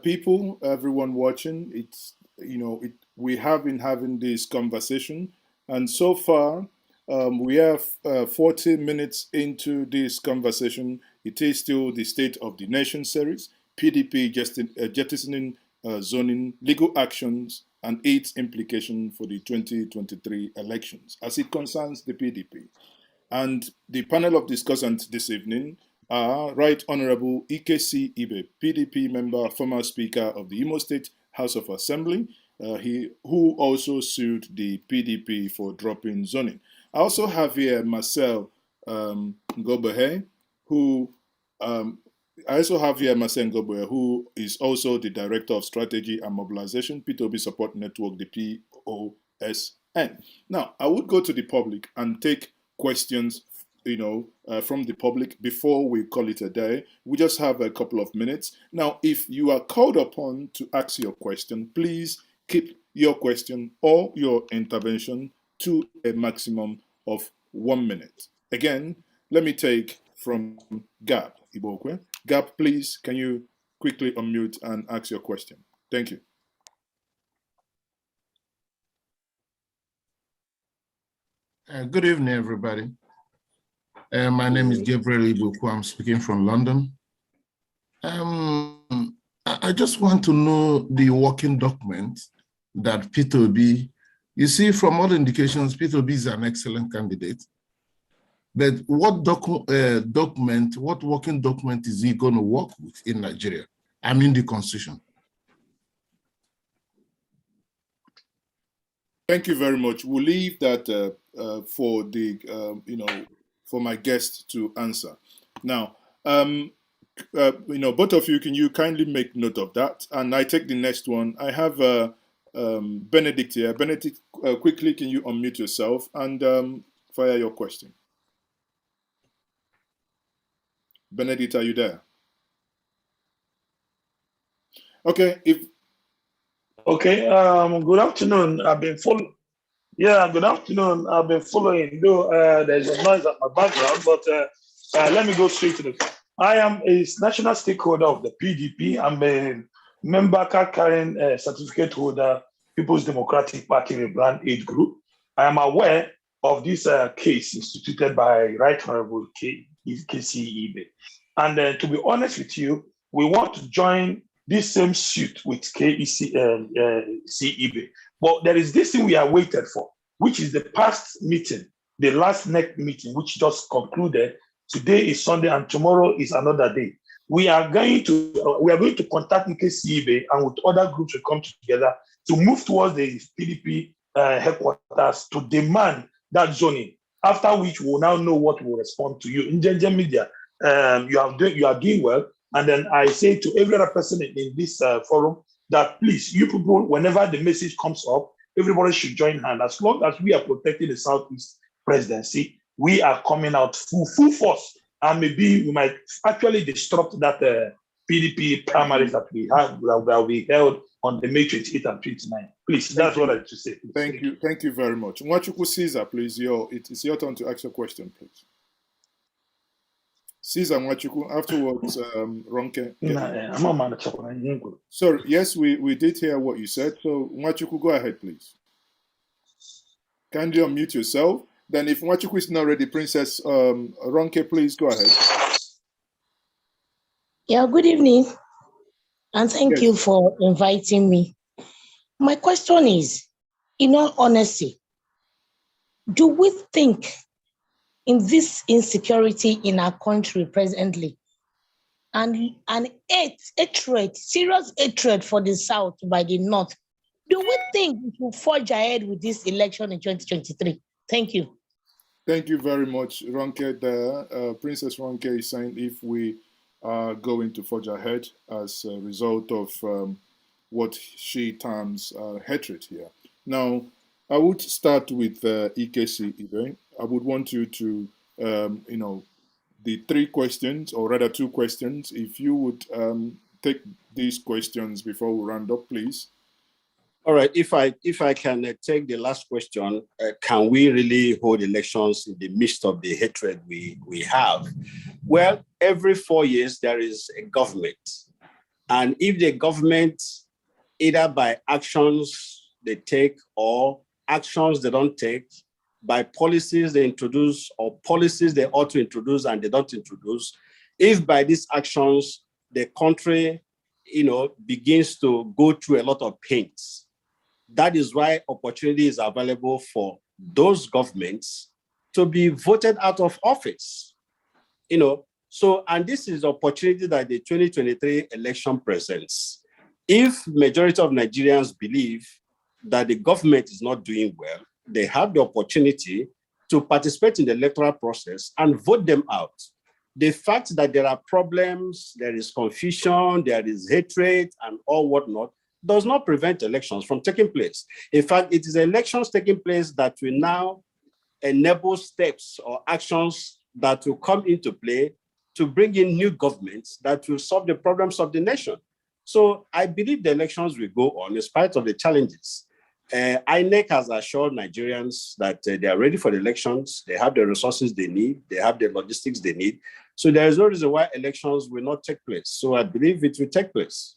People, everyone watching, we have been having this conversation, and so far we have 40 minutes into this conversation. It is still the State of the Nation series, PDP jettisoning zoning, legal actions, and its implication for the 2023 elections as it concerns the PDP. And the panel of discussants this evening are Right Honorable Ike C Ibe, PDP member, former Speaker of the Imo State House of Assembly, who also sued the PDP for dropping zoning. I also have here Marcel Ngogbehei, who who is also the Director of Strategy and Mobilization, P2P Support Network, the POSN. Now, I would go to the public and take questions, from the public before we call it a day. We just have a couple of minutes. Now, if you are called upon to ask your question, please keep your question or your intervention to a maximum of 1 minute. Again, let me take from Gab Iboque. Gab, please, can you quickly unmute and ask your question? Thank you. Good evening, everybody. My name is Gabriel Iboque. I'm speaking from London. I just want to know the working document that P2B, you see, from all indications, P2B is an excellent candidate. But what what working document is he going to work with in Nigeria? I mean, the Constitution. Thank you very much. We'll leave that for the for my guest to answer. Now, both of you, can you kindly make note of that? And I take the next one. I have Benedict here. Benedict, quickly, can you unmute yourself and fire your question? Benedict, are you there? Okay. Okay. Good afternoon. Good afternoon. I've been following. Though there's a noise at my background, but let me go straight to the. I am a national stakeholder of the PDP. I'm a member card carrying certificate holder, People's Democratic Party Rebrand Aid Group. I am aware of this case instituted by Right Honorable Ike C Ibe. And to be honest with you, we want to join this same suit with Ike C Ibe. But there is this thing we are waited for, which is the past meeting, the last next meeting, which just concluded. Today is Sunday and tomorrow is another day. We are going to contact Ike C Ibe, and with other groups will come together to move towards the PDP headquarters to demand that zoning. After which we will now know what will respond to you. In NJENJETV Media, you are doing well. And then I say to every other person in this forum that please, you people, whenever the message comes up, everybody should join hand. As long as we are protecting the Southeast presidency, we are coming out full force. And maybe we might actually disrupt that PDP primaries that we have, that will be held on the May 28th and 29th. Please, that's what I have to say. Please. Thank you. Thank you very much. Nwachukwu Caesar, please, it's your turn to ask your question, please. Caesar Nwachukwu, afterwards, Ronke. Sorry, yes, we did hear what you said. So, Nwachukwu, go ahead, please. Kindly unmute yourself. Then, if Nwachukwu is not ready, Princess Ronke, please go ahead. Yeah, good evening. And thank you for inviting me. My question is, in all honesty, do we think in this insecurity in our country presently, and an hatred, serious hatred for the South by the North, do we think we will forge ahead with this election in 2023? Thank you. Thank you very much, Ronke. Princess Ronke is saying if we are going to forge ahead as a result of what she terms hatred here. Now, I would start with Ike C Ibe. I would want you to, the 3 questions, or rather 2 questions, if you would take these questions before we round up, please. All right, if I can take the last question, can we really hold elections in the midst of the hatred we have? Well, every 4 years, there is a government. And if the government, either by actions they take or actions they don't take, by policies they introduce or policies they ought to introduce and they don't introduce, if by these actions the country, begins to go through a lot of pains, that is why opportunity is available for those governments to be voted out of office. So, and this is the opportunity that the 2023 election presents. If majority of Nigerians believe that the government is not doing well, they have the opportunity to participate in the electoral process and vote them out. The fact that there are problems, there is confusion, there is hatred and all whatnot, does not prevent elections from taking place. In fact, it is elections taking place that will now enable steps or actions that will come into play to bring in new governments that will solve the problems of the nation. So I believe the elections will go on in spite of the challenges. INEC has assured Nigerians that they are ready for the elections. They have the resources they need. They have the logistics they need. So there is no reason why elections will not take place. So I believe it will take place.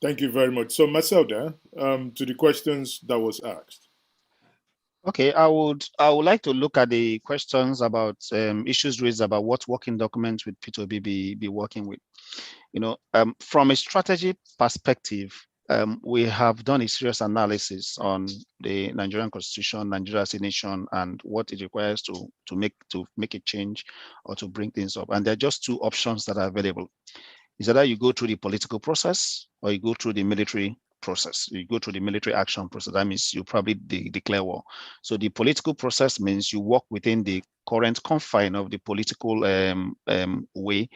Thank you very much. So Marcel, there, to the questions that was asked. Okay, I would like to look at the questions about issues raised about what working documents would P2B be working with. You know, from a strategy perspective, we have done a serious analysis on the Nigerian Constitution, Nigeria as a nation, and what it requires to make a change or to bring things up. And there are just two options that are available. Is either you go through the political process or you go through the military process. You go through the military action process. That means you probably declare war. So the political process means you work within the current confine of the political way,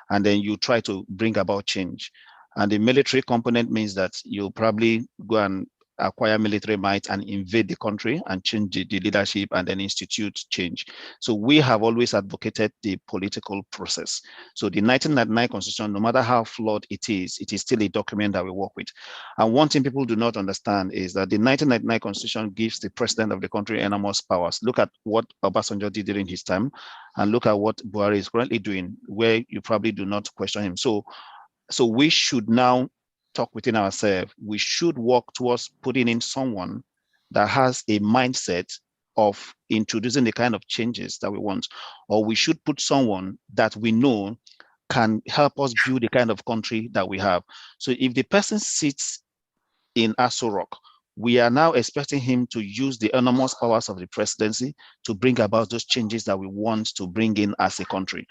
and then you try to bring about change. And the military component means that you'll probably go and acquire military might and invade the country and change the leadership and then institute change. So we have always advocated the political process. So the 1999 Constitution, no matter how flawed it is still a document that we work with. And one thing people do not understand is that the 1999 Constitution gives the president of the country enormous powers. Look at what Obasanjo did during his time and look at what Buhari is currently doing, where you probably do not question him. So we should now talk within ourselves. We should work towards putting in someone that has a mindset of introducing the kind of changes that we want, or we should put someone that we know can help us build the kind of country that we have. So if the person sits in Aso Rock, we are now expecting him to use the enormous powers of the presidency to bring about those changes that we want to bring in as a country.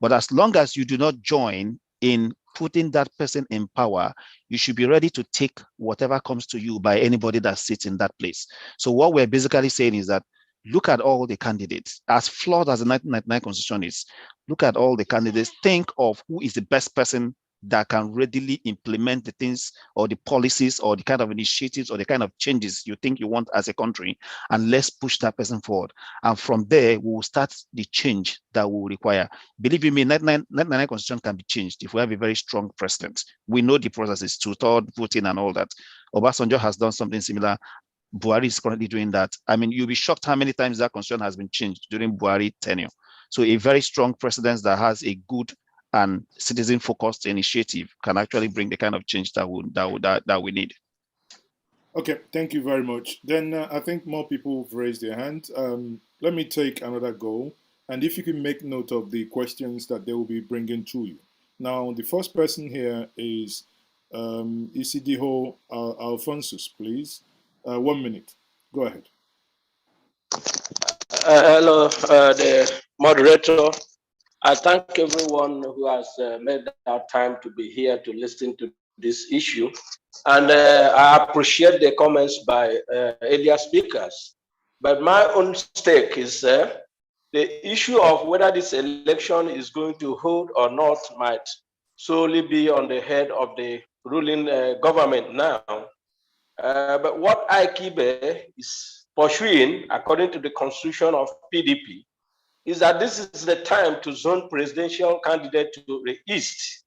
But as long as you do not join in putting that person in power, you should be ready to take whatever comes to you by anybody that sits in that place. So what we're basically saying is that look at all the candidates, as flawed as the 1999 Constitution is, look at all the candidates, think of who is the best person that can readily implement the things or the policies or the kind of initiatives or the kind of changes you think you want as a country, and let's push that person forward. And from there, we will start the change that we will require. Believe you me, 1999 Constitution can be changed if we have a very strong president. We know the processes, two-third voting and all that. Obasanjo has done something similar. Buhari is currently doing that. I mean, you'll be shocked how many times that Constitution has been changed during Buhari tenure. So a very strong president that has a good and citizen-focused initiative can actually bring the kind of change that we need. Okay, thank you very much. Then I think more people have raised their hand. Let me take another go, and if you can make note of the questions that they will be bringing to you. Now, the first person here is Isidiho Alphonsus, please. 1 minute. Go ahead. Hello, the moderator. I thank everyone who has made that time to be here to listen to this issue. And I appreciate the comments by earlier speakers. But my own stake is the issue of whether this election is going to hold or not might solely be on the head of the ruling government now. But what Ike Ibe is pursuing, according to the constitution of PDP, is that this is the time to zone presidential candidate to the east.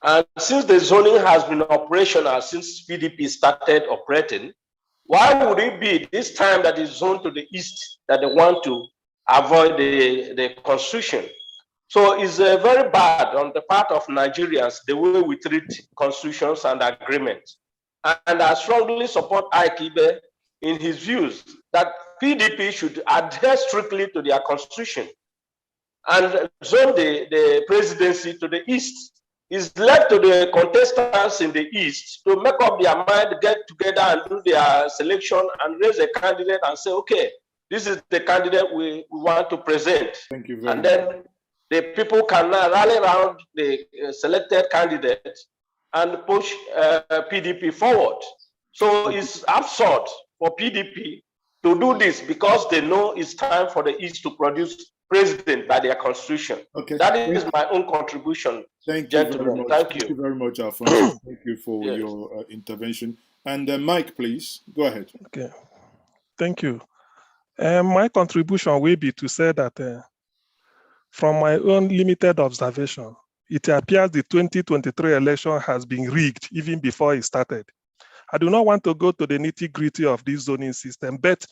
And since the zoning has been operational since PDP started operating, why would it be this time that is zoned to the east that they want to avoid the constitution? So it's very bad on the part of Nigerians, the way we treat constitutions and agreements. And I strongly support Ike Ibe in his views that PDP should adhere strictly to their constitution and zone the presidency to the east. It's left to the contestants in the east to make up their mind, get together and do their selection and raise a candidate and say, okay, this is the candidate we want to present. Thank you very much. And then the people can now rally around the selected candidate and push PDP forward. So it's absurd for PDP to do this because they know it's time for the East to produce president by their constitution. Okay. That is my own contribution. Thank you gentlemen. very much. Thank Thank you. you very much, Alfonso. Thank you for Yes. your intervention. And Mike, please, go ahead. Okay, thank you. My contribution will be to say that from my own limited observation, it appears the 2023 election has been rigged even before it started. I do not want to go to the nitty-gritty of this zoning system, but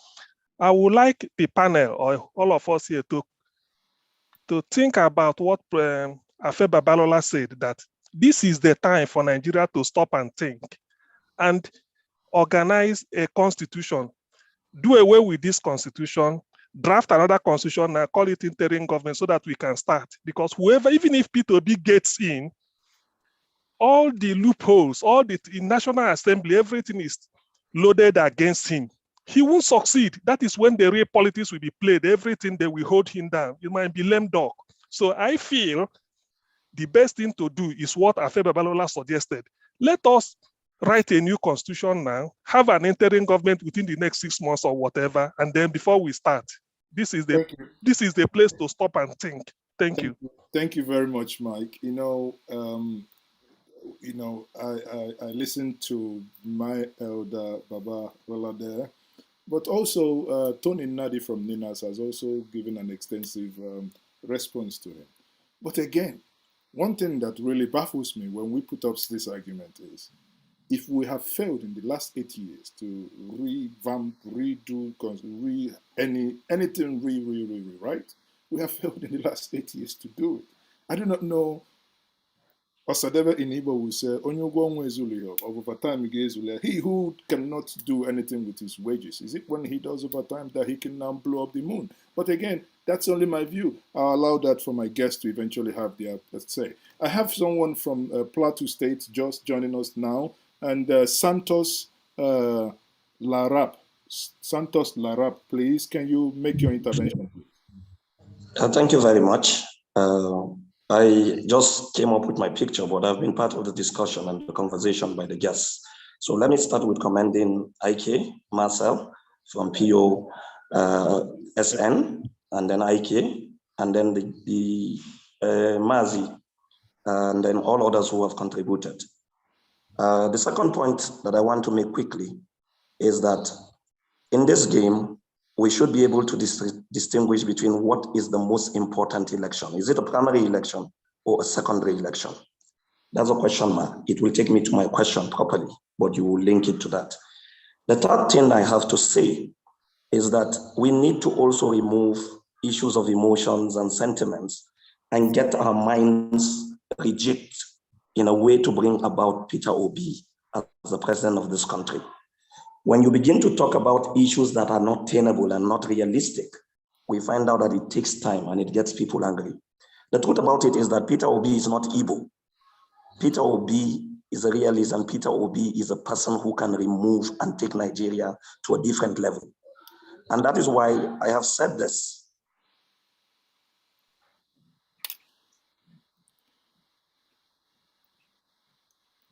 I would like the panel or all of us here to think about what Afe Babalola said, that this is the time for Nigeria to stop and think and organize a constitution, do away with this constitution, draft another constitution and call it interim government so that we can start. Because whoever, even if P2B gets in, all the loopholes, all the in National Assembly, everything is loaded against him. He won't succeed. That is when the real politics will be played. Everything they will hold him down. It might be lame dog. So I feel the best thing to do is what Afe Babalola suggested. Let us write a new constitution now, have an interim government within the next 6 months or whatever, and then before we start, this is the place to stop and think. Thank you. Thank you very much, Mike. I listened to my elder Baba Rola there, but also Tony Nadi from NINAS has also given an extensive response to him. But again, one thing that really baffles me when we put up this argument is, if we have failed in the last 8 years to revamp, redo, anything right? We have failed in the last 8 years to do it. I do not know. Osadebe in Igbo will say, over time he who cannot do anything with his wages. Is it when he does overtime that he can now blow up the moon? But again, that's only my view. I'll allow that for my guests to eventually have their say. I have someone from Plateau State just joining us now, and Santos Larap. Santos Larap, please, can you make your intervention, please? Thank you very much. I just came up with my picture, but I've been part of the discussion and the conversation by the guests. So let me start with commending Ike, Marcel from POSN, and then Ike, and then the Maazị, and then all others who have contributed. The second point that I want to make quickly is that in this game, we should be able to distinguish between what is the most important election. Is it a primary election or a secondary election? That's a question mark. It will take me to my question properly, but you will link it to that. The third thing I have to say is that we need to also remove issues of emotions and sentiments and get our minds rigid in a way to bring about Peter Obi as the president of this country. When you begin to talk about issues that are not tenable and not realistic, we find out that it takes time and it gets people angry. The truth about it is that Peter Obi is not Igbo. Peter Obi is a realist, and Peter Obi is a person who can remove and take Nigeria to a different level. And that is why I have said this.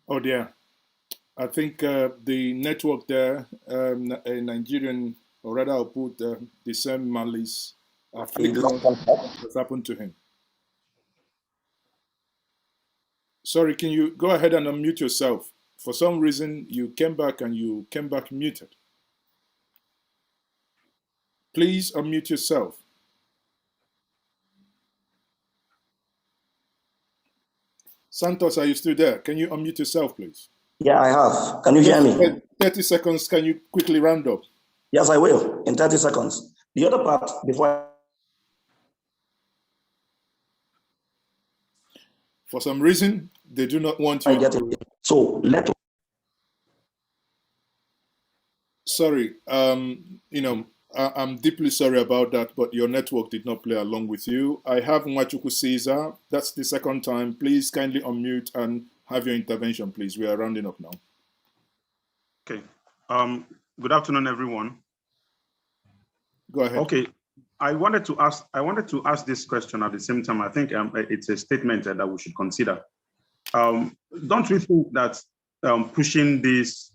Oh dear. I think the network there, a Nigerian, or rather I'll put the same malice has happened to him. Sorry, can you go ahead and unmute yourself? For some reason, you came back and you came back muted. Please unmute yourself. Santos, are you still there? Can you unmute yourself, please? Yeah, I have. Can you hear me? 30 seconds. Can you quickly round up? Yes, I will, in 30 seconds. The other part, before... For some reason, they do not want you to... So, Sorry, I'm deeply sorry about that, but your network did not play along with you. I have Nwachukwu Caesar. That's the second time. Please kindly unmute and have your intervention, please. We are rounding up now. Okay. Good afternoon, everyone. Go ahead. Okay. I wanted to ask this question at the same time. I think it's a statement that we should consider. Don't we think that pushing this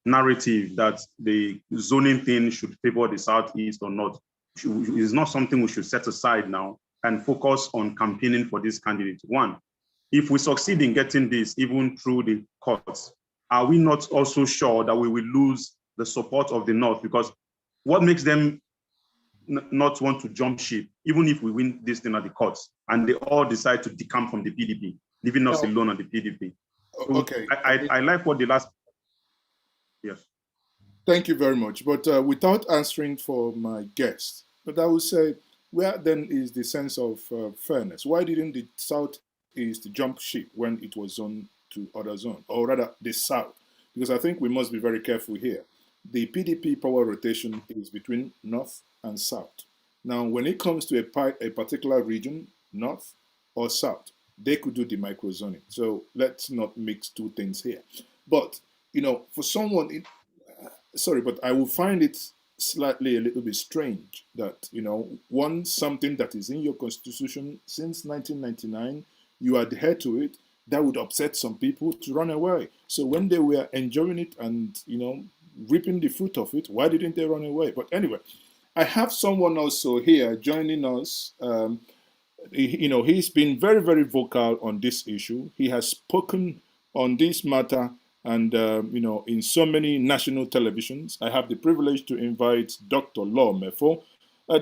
narrative that the zoning thing should favor the Southeast or not is not something we should set aside now and focus on campaigning for this candidate. One, if we succeed in getting this even through the courts, are we not also sure that we will lose the support of the North? Because what makes them not want to jump ship, even if we win this thing at the courts, and they all decide to decamp from the PDP, leaving us alone on the PDP? So okay. I like what the last, yes. Thank you very much. But without answering for my guest, but I would say, where then is the sense of fairness? Why didn't the Southeast jump ship when it was zoned to other zones, or rather the South? Because I think we must be very careful here. The PDP power rotation is between North and South. Now, when it comes to a particular region, North or South, they could do the microzoning. So let's not mix two things here. But, you know, for someone, sorry, but I will find it slightly a little bit strange that, you know, something that is in your constitution since 1999, you adhere to it, that would upset some people to run away. So when they were enjoying it and, you know, reaping the fruit of it, why didn't they run away? But anyway, I have someone also here joining us. You know, he's been very, very vocal on this issue. He has spoken on this matter and, you know, in so many national televisions. I have the privilege to invite Dr. Law Mefo.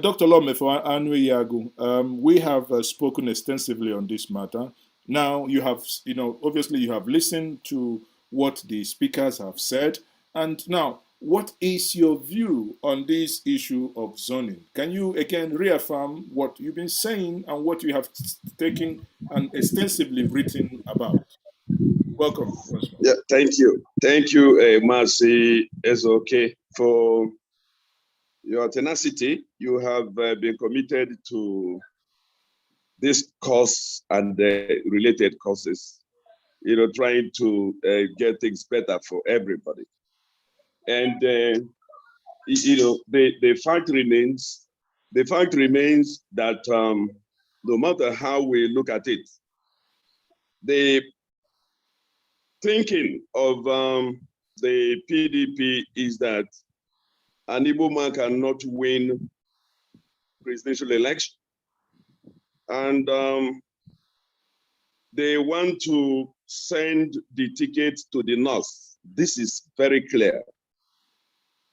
Dr. Law Mefo, Anwe Yagu, we have spoken extensively on this matter. Now, you have, you know, obviously you have listened to what the speakers have said. And now, what is your view on this issue of zoning? Can you again reaffirm what you've been saying and what you have taken and extensively written about? Welcome. Yeah, thank you. Thank you, Maazị Ezeoke, for your tenacity. You have been committed to this cause and related causes, you know, trying to get things better for everybody. And you know, the fact remains that no matter how we look at it, the thinking of the PDP is that an Igbo man cannot win presidential election, and they want to send the ticket to the North. This is very clear.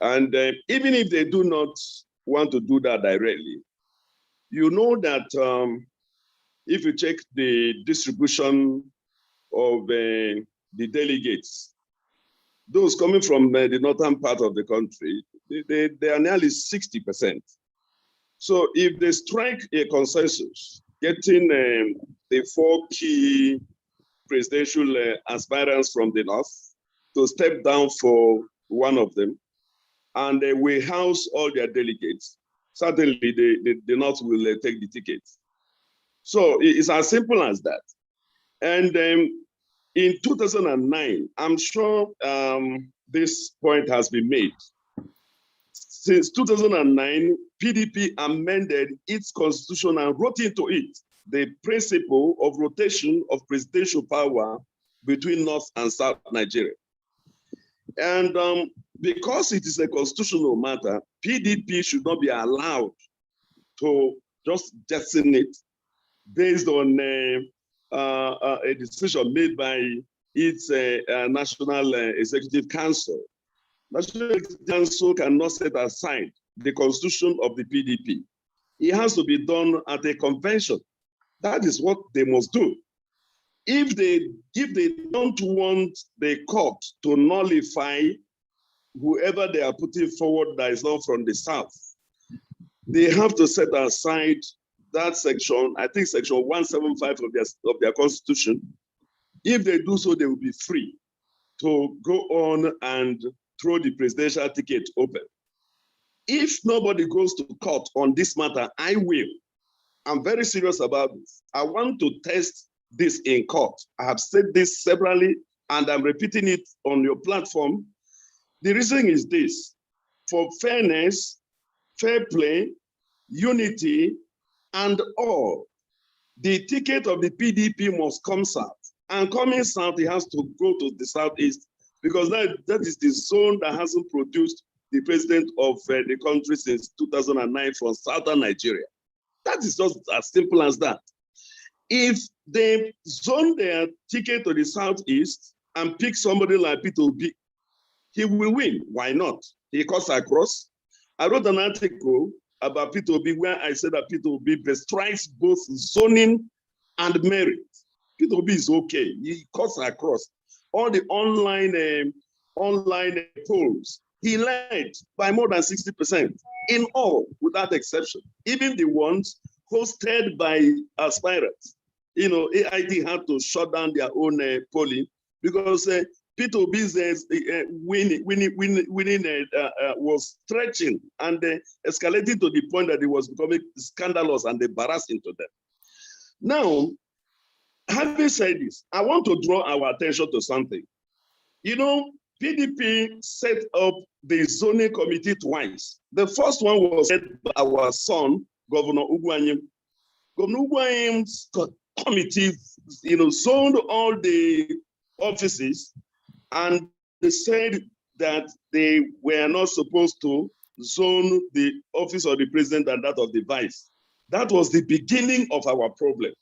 And even if they do not want to do that directly, you know that if you check the distribution of the delegates, those coming from the northern part of the country, they are nearly 60%. So if they strike a consensus, getting the 4 key presidential aspirants from the North to step down for one of them, and they will house all their delegates, certainly the North will take the ticket. So it's as simple as that. And in 2009, I'm sure this point has been made. Since 2009, PDP amended its constitution and wrote into it the principle of rotation of presidential power between North and South Nigeria. And because it is a constitutional matter, PDP should not be allowed to just jettison it based on a decision made by its National Executive Council. National Executive Council cannot set aside the constitution of the PDP. It has to be done at a convention. That is what they must do. If they don't want the court to nullify whoever they are putting forward that is not from the South, they have to set aside that section, I think section 175 of their constitution. If they do so, they will be free to go on and throw the presidential ticket open. If nobody goes to court on this matter, I will. I'm very serious about this. I want to test this in court. I have said this severally, and I'm repeating it on your platform. The reason is this: for fairness, fair play, unity, and all, the ticket of the PDP must come south. And coming south, it has to go to the Southeast because that is the zone that hasn't produced the president of the country since 2009 from southern Nigeria. That is just as simple as that. If they zone their ticket to the southeast and pick somebody like Peter Obi, he will win. Why not? He cuts across. I wrote an article about Peter Obi where I said that Peter Obi bestrides both zoning and merit. Peter Obi is okay. He cuts across. All the online polls, he led by more than 60% in all, without exception. Even the ones hosted by aspirants. You know, AIT had to shut down their own polling because Peter Obi's winning was stretching and escalating to the point that it was becoming scandalous and embarrassing to them. Now, having said this, I want to draw our attention to something. You know, PDP set up the zoning committee twice. The first one was led by our son, Governor Ugwuanyim. Governor Ugwuanyim's committee, you know, zoned all the offices, and they said that they were not supposed to zone the office of the president and that of the vice. That was the beginning of our problem.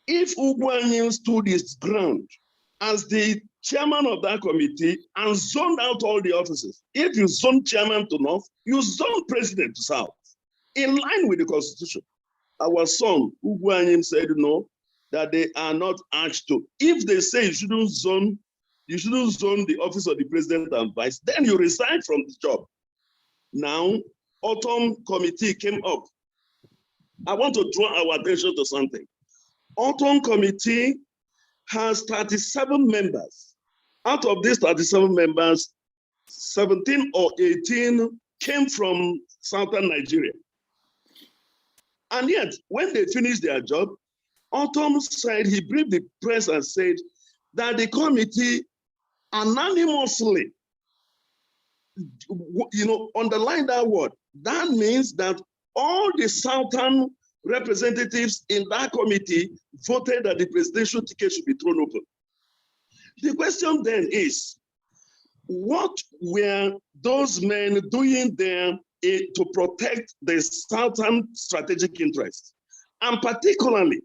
If Ugwuanyim stood his ground as the chairman of that committee and zoned out all the offices, if you zone chairman to north, you zone president to south, in line with the constitution. Our son, Ugwuanyim, said no, that they are not asked to. If they say you shouldn't zone the office of the president and vice, then you resign from the job. Now, autumn committee came up. I want to draw our attention to something. Autumn committee has 37 members. Out of these 37 members, 17 or 18 came from southern Nigeria. And yet, when they finished their job, Autumn said, he briefed the press and said that the committee anonymously, you know, underline that word. That means that all the southern representatives in that committee voted that the presidential ticket should be thrown open. The question then is, what were those men doing there to protect the southern strategic interests? And particularly,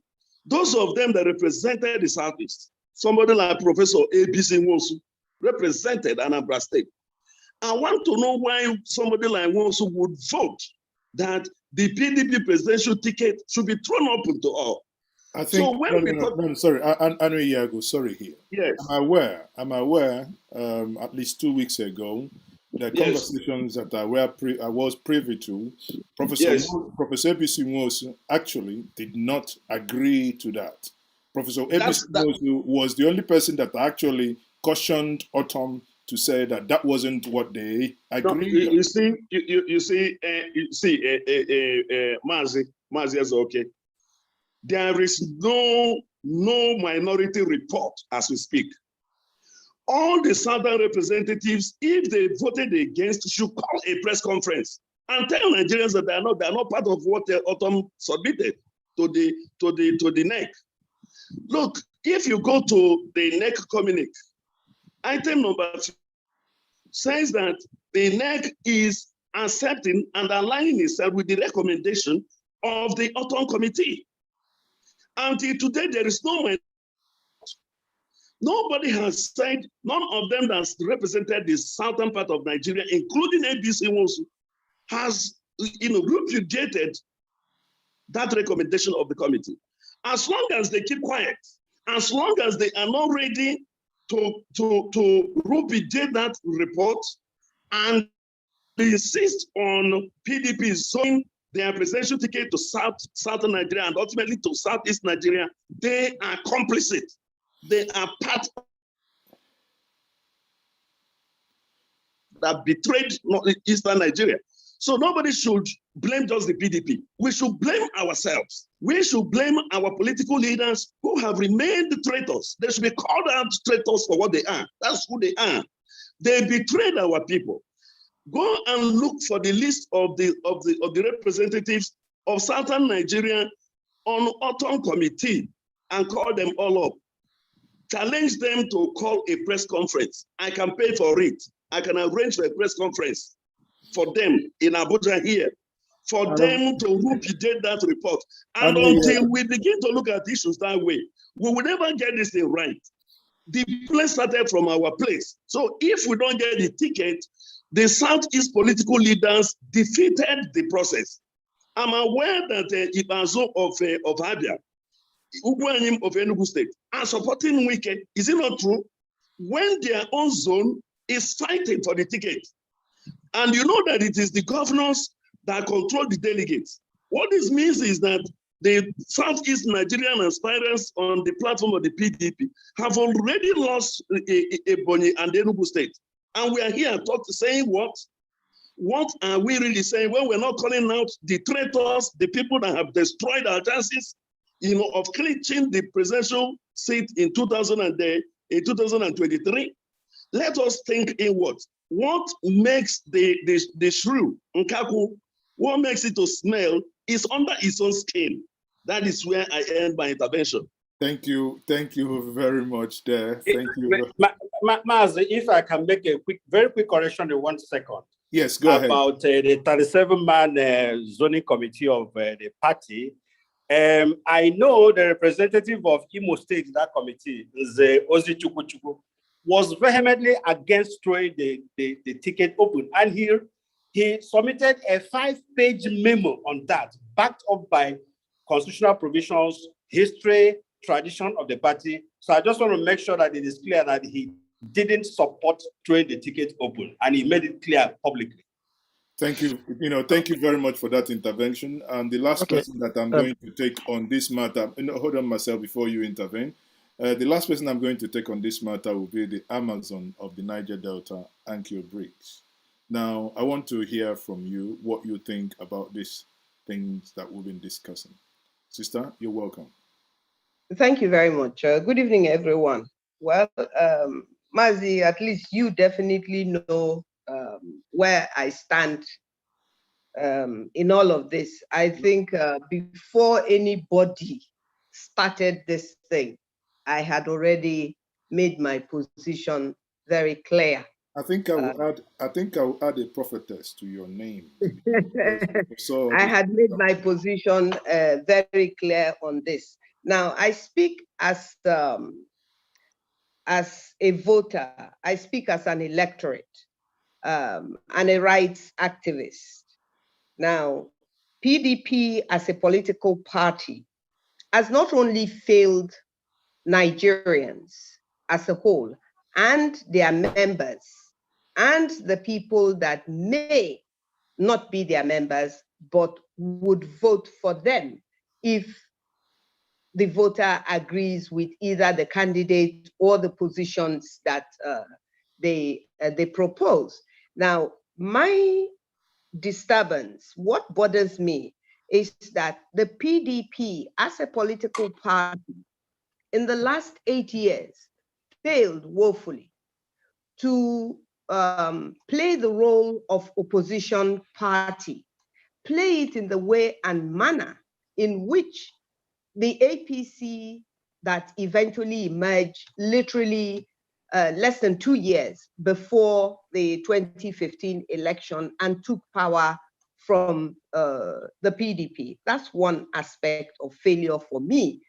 those of them that represented the Southeast, somebody like Professor ABC Nwosu represented Anambra State. I want to know why somebody like Nwosu would vote that the PDP presidential ticket should be thrown open to all. I think, so when sorry, Anu Yago, sorry here. Yes. I'm aware, at least 2 weeks ago, the conversations that I was privy to, Professor ABC Nwosu actually did not agree to that. Professor ABC Nwosu was the only person that actually cautioned Autumn to say that that wasn't what they agreed on. You see, Maazị Ezeoke, there is no minority report as we speak. All the southern representatives, if they voted against, should call a press conference and tell Nigerians that they are not part of what Autumn submitted to the NEC. Look, if you go to the NEC communique, item number 2 says that the NEC is accepting and aligning itself with the recommendation of the Autumn Committee. Until today, there is no minority. Nobody has said, none of them that's represented the southern part of Nigeria, including ABC Nwosu, has repudiated that recommendation of the committee. As long as they keep quiet, as long as they are not ready to repudiate that report and insist on PDP zoning their presidential ticket to southern Nigeria and ultimately to southeast Nigeria, they are complicit. They are part that betrayed eastern Nigeria. So nobody should blame just the PDP. We should blame ourselves. We should blame our political leaders who have remained traitors. They should be called out traitors for what they are. That's who they are. They betrayed our people. Go and look for the list of the representatives of southern Nigeria on Autumn Committee and call them all up. challenge them to call a press conference. I can pay for it. I can arrange for a press conference for them in Abuja here, for them to repudiate that report. And until we begin to look at issues that way, we will never get this thing right. The place started from our place. So if we don't get the ticket, the Southeast political leaders defeated the process. I'm aware that Ibazo of Abia, Ugwanyim of Enugu State, are supporting Wike. Is it not true? When their own zone is fighting for the ticket, and you know that it is the governors that control the delegates. What this means is that the Southeast Nigerian aspirants on the platform of the PDP have already lost Ebonyi and Enugu State. And we are here saying what? What are we really saying when we're not calling out the traitors, the people that have destroyed our chances, you know, of clinching the presidential seat in 2023? Let us think inward. What makes the shrew, Nkaku, what makes it to smell is under its own skin. That is where I end my intervention. Thank you very much there. Thank you. Maazị, if I can make a very quick correction in 1 second. Yes, go ahead. About the 37-man zoning committee of the party. I know the representative of Imo State in that committee, Ozi Chukwuchukwu, was vehemently against throwing the ticket open. And he submitted a 5-page memo on that, backed up by constitutional provisions, history, tradition of the party. So I just want to make sure that it is clear that he didn't support throwing the ticket open, and he made it clear publicly. Thank you. Thank you very much for that intervention. And the last person that I'm going to take on this matter, hold on, Marcel, before you intervene. The last person I'm going to take on this matter will be the Amazon of the Niger Delta, Ankyo Briggs. Now, I want to hear from you what you think about these things that we've been discussing. Sister, you're welcome. Thank you very much. Good evening, everyone. Well, Maazị, at least you definitely know where I stand in all of this. I think before anybody started this thing, I had already made my position very clear. I think I will add a prophetess to your name. I had made my position very clear on this. Now I speak as a voter. I speak as an electorate and a rights activist. Now, PDP as a political party has not only failed Nigerians as a whole and their members and the people that may not be their members but would vote for them if the voter agrees with either the candidate or the positions that they propose. Now, my disturbance, what bothers me is that the PDP as a political party in the last 8 years failed woefully to play the role of opposition party, play it in the way and manner in which the APC that eventually emerged literally less than 2 years before the 2015 election and took power from the PDP. That's one aspect of failure for me,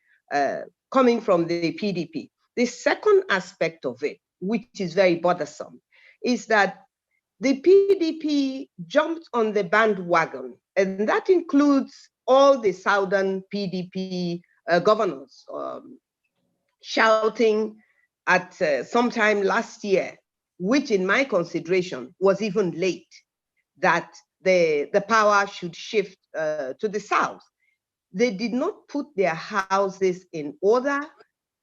coming from the PDP. The second aspect of it, which is very bothersome, is that the PDP jumped on the bandwagon, and that includes all the southern PDP governors shouting at sometime last year, which in my consideration was even late, that the power should shift to the south. They did not put their houses in order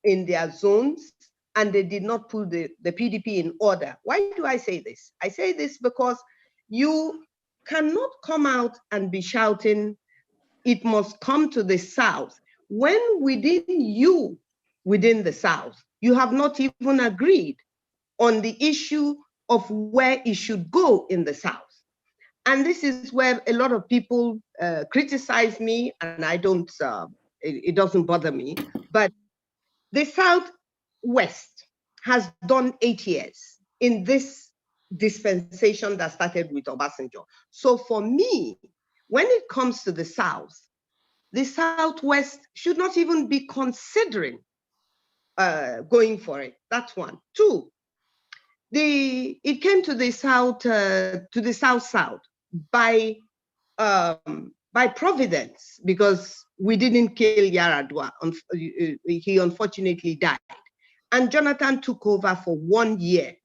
in their zones, and they did not put the PDP in order. Why do I say this? I say this because you cannot come out and be shouting, it must come to the south, when within the south, you have not even agreed on the issue of where it should go in the south. And this is where a lot of people criticize me, and I don't, it doesn't bother me, but the south Southwest has done 8 years in this dispensation that started with Obasanjo. So for me, when it comes to the Southwest should not even be considering going for it. That's one. Two, it came to the South by providence, because we didn't kill Yaradua. He unfortunately died. And Jonathan took over for 1 year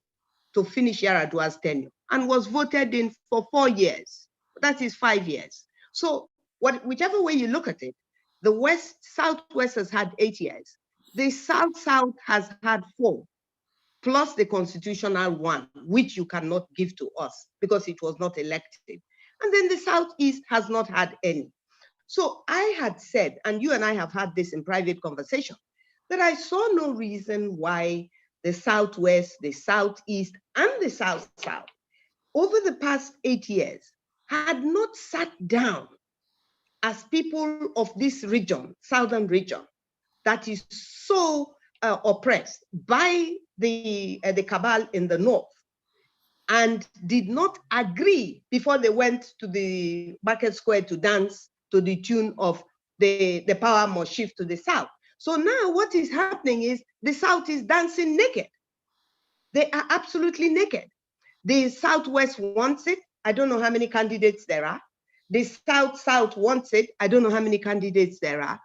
to finish Yaradua's tenure and was voted in for 4 years. That is 5 years. So whichever way you look at it, the Southwest has had 8 years. The South has had 4, plus the constitutional 1, which you cannot give to us because it was not elected. And then the Southeast has not had any. So I had said, and you and I have had this in private conversation, that I saw no reason why the Southwest, the Southeast, and the South over the past 8 years had not sat down as people of this region, southern region, that is so oppressed by the cabal in the north, and did not agree before they went to the market square to dance to the tune of the power must shift to the south. So now what is happening is the South is dancing naked. They are absolutely naked. The Southwest wants it. I don't know how many candidates there are. The South wants it. I don't know how many candidates there are.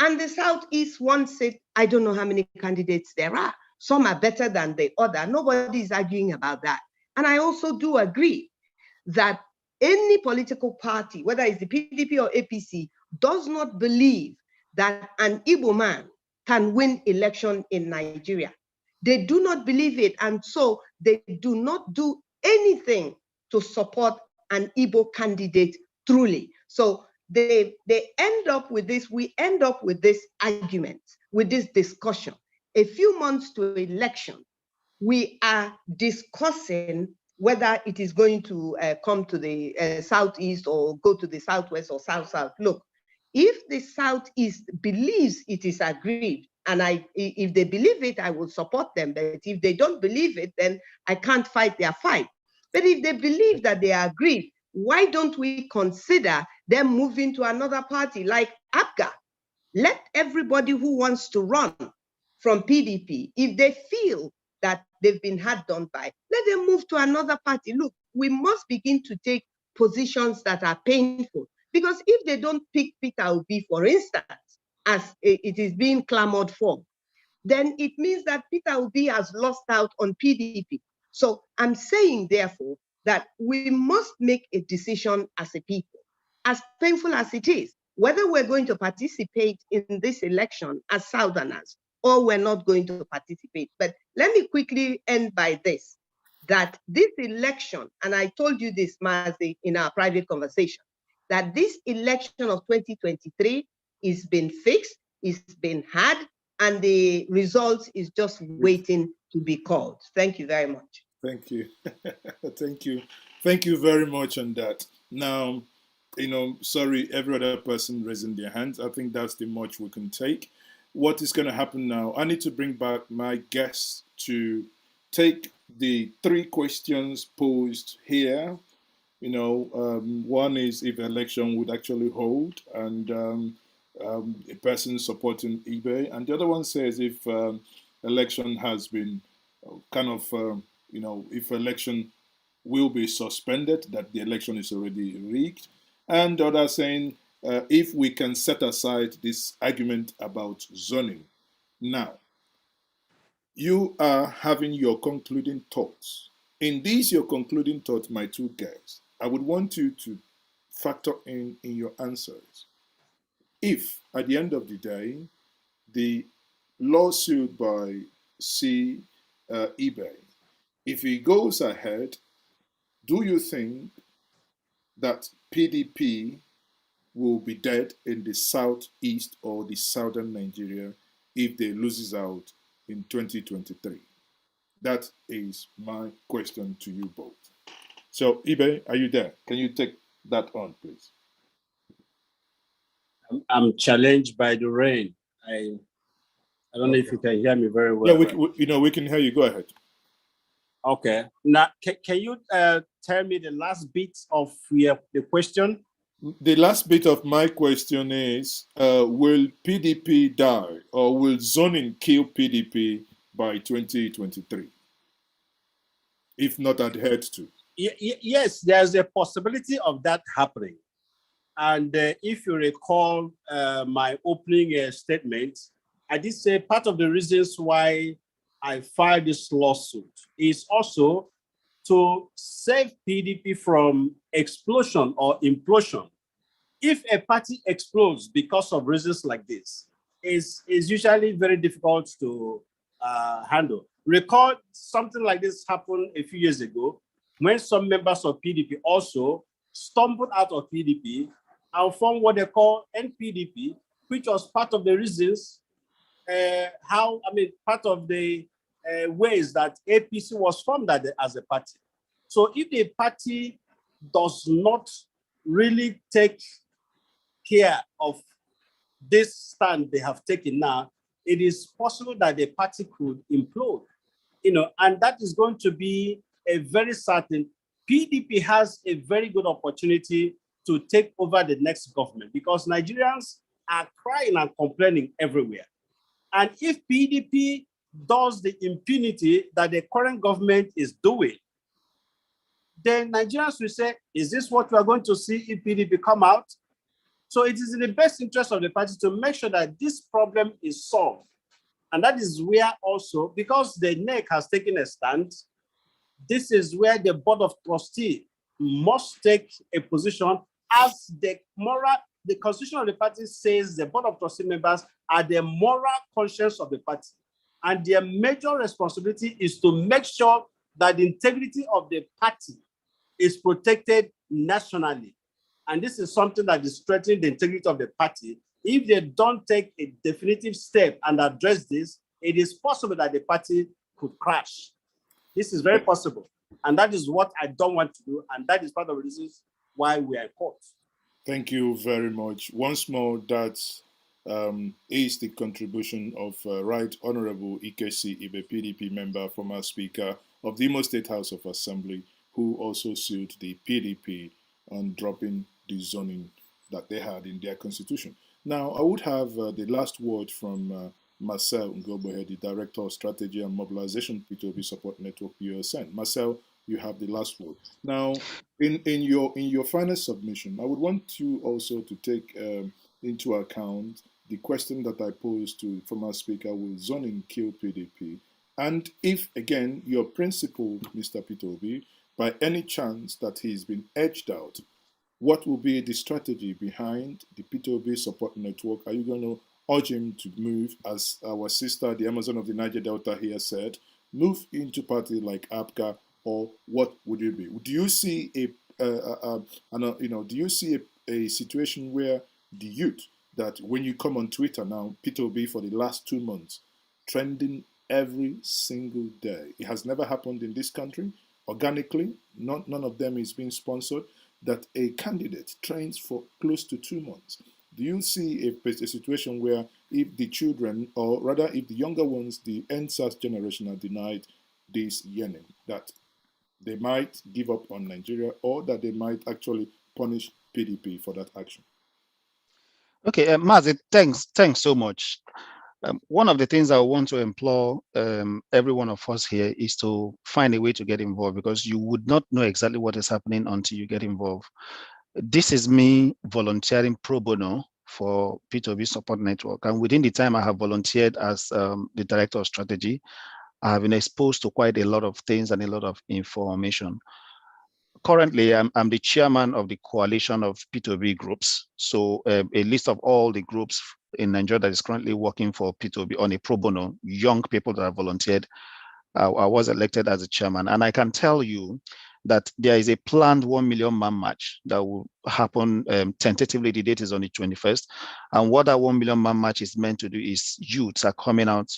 And the Southeast wants it. I don't know how many candidates there are. Some are better than the other. Nobody is arguing about that. And I also do agree that any political party, whether it's the PDP or APC, does not believe that an Igbo man can win election in Nigeria. They do not believe it. And so they do not do anything to support an Igbo candidate truly. So they end up with this, we end up with this argument, with this discussion. A few months to election, we are discussing whether it is going to come to the Southeast or go to the Southwest or South-South. Look, if the Southeast believes it is agreed, and if they believe it, I will support them. But if they don't believe it, then I can't fight their fight. But if they believe that they are agreed, why don't we consider them moving to another party like APGA? Let everybody who wants to run from PDP, if they feel that they've been hard done by, let them move to another party. Look, we must begin to take positions that are painful, because if they don't pick Peter Obi, for instance, as it is being clamored for, then it means that Peter Obi has lost out on PDP. So I'm saying, therefore, that we must make a decision as a people, as painful as it is, whether we're going to participate in this election as Southerners or we're not going to participate. But let me quickly end by this, that this election, and I told you this, Maazị, in our private conversation, that this election of 2023 is been fixed, it's been had, and the results is just waiting to be called. Thank you very much. Thank you. Thank you. Thank you very much on that. Now, sorry, every other person raising their hands. I think that's the much we can take. What is going to happen now? I need to bring back my guests to take the 3 questions posed here. One is if election would actually hold, and a person supporting Ibe, and the other one says if election has been if election will be suspended, that the election is already rigged, and the other saying if we can set aside this argument about zoning. Now, you are having your concluding thoughts. In these, your concluding thoughts, my 2 guests, I would want you to factor in your answers. If, at the end of the day, the lawsuit by C Ibe, if it goes ahead, do you think that PDP will be dead in the southeast or the southern Nigeria if they loses out in 2023? That is my question to you both. So, Ibe, are you there? Can you take that on, please? I'm challenged by the rain. I don't know if you can hear me very well. Yeah, we can hear you. Go ahead. Okay. Now, can you tell me the last bit of the question? The last bit of my question is, will PDP die or will zoning kill PDP by 2023, if not adhered to? Yes, there's a possibility of that happening. And if you recall my opening statement, I did say part of the reasons why I filed this lawsuit is also to save PDP from explosion or implosion. If a party explodes because of reasons like this, is usually very difficult to handle. Recall something like this happened a few years ago when some members of PDP also stumbled out of PDP and formed what they call NPDP, which was part of the reasons part of the ways that APC was formed as a party. So if the party does not really take care of this stand they have taken now, it is possible that the party could implode, and that is going to be a very certain. PDP has a very good opportunity to take over the next government because Nigerians are crying and complaining everywhere. And if PDP does the impunity that the current government is doing, then Nigerians will say, is this what we are going to see if PDP come out? So it is in the best interest of the party to make sure that this problem is solved. And that is where also, because the NEC has taken a stand, this is where the Board of Trustees must take a position as the constitution of the party says the Board of Trustees members are the moral conscience of the party. And their major responsibility is to make sure that the integrity of the party is protected nationally. And this is something that is threatening the integrity of the party. If they don't take a definitive step and address this, it is possible that the party could crash. This is very possible. And that is what I don't want to do. And that is part of the reasons why we are in court. Thank you very much. Once more, that is the contribution of Right Honorable Ike C Ibe, PDP member, former Speaker of the Imo State House of Assembly, who also sued the PDP on dropping the zoning that they had in their constitution. Now, I would have the last word from Marcel Ngogbehei, the Director of Strategy and Mobilization, P2B Support Network, POSN. Marcel, you have the last word. Now, in your final submission, I would want you also to take into account the question that I posed to former Speaker, will zoning kill PDP? And if, again, your principal, Mr. P2B, by any chance that he's been edged out, what will be the strategy behind the P2B Support Network? Are you going to urge him to move, as our sister, the Amazon of the Niger Delta here said, move into party like APGA, or what would it be? Do you see a situation where the youth, that when you come on Twitter now, P2B for the last 2 months, trending every single day, it has never happened in this country organically, none of them is being sponsored, that a candidate trains for close to 2 months. Do you see a situation where if the children, or rather if the younger ones, the NSAS generation, are denied this yearning, that they might give up on Nigeria, or that they might actually punish PDP for that action? Okay, Maazị, thanks so much. One of the things I want to implore every one of us here is to find a way to get involved, because you would not know exactly what is happening until you get involved. This is me volunteering pro bono for P2B Support Network. And within the time I have volunteered as the Director of Strategy, I have been exposed to quite a lot of things and a lot of information. Currently, I'm the chairman of the coalition of P2B groups. So a list of all the groups in Nigeria that is currently working for P2B on a pro bono, young people that have volunteered. I was elected as a chairman. And I can tell you that there is a planned 1 million man march that will happen tentatively. The date is on the 21st. And what that 1 million man march is meant to do is youths are coming out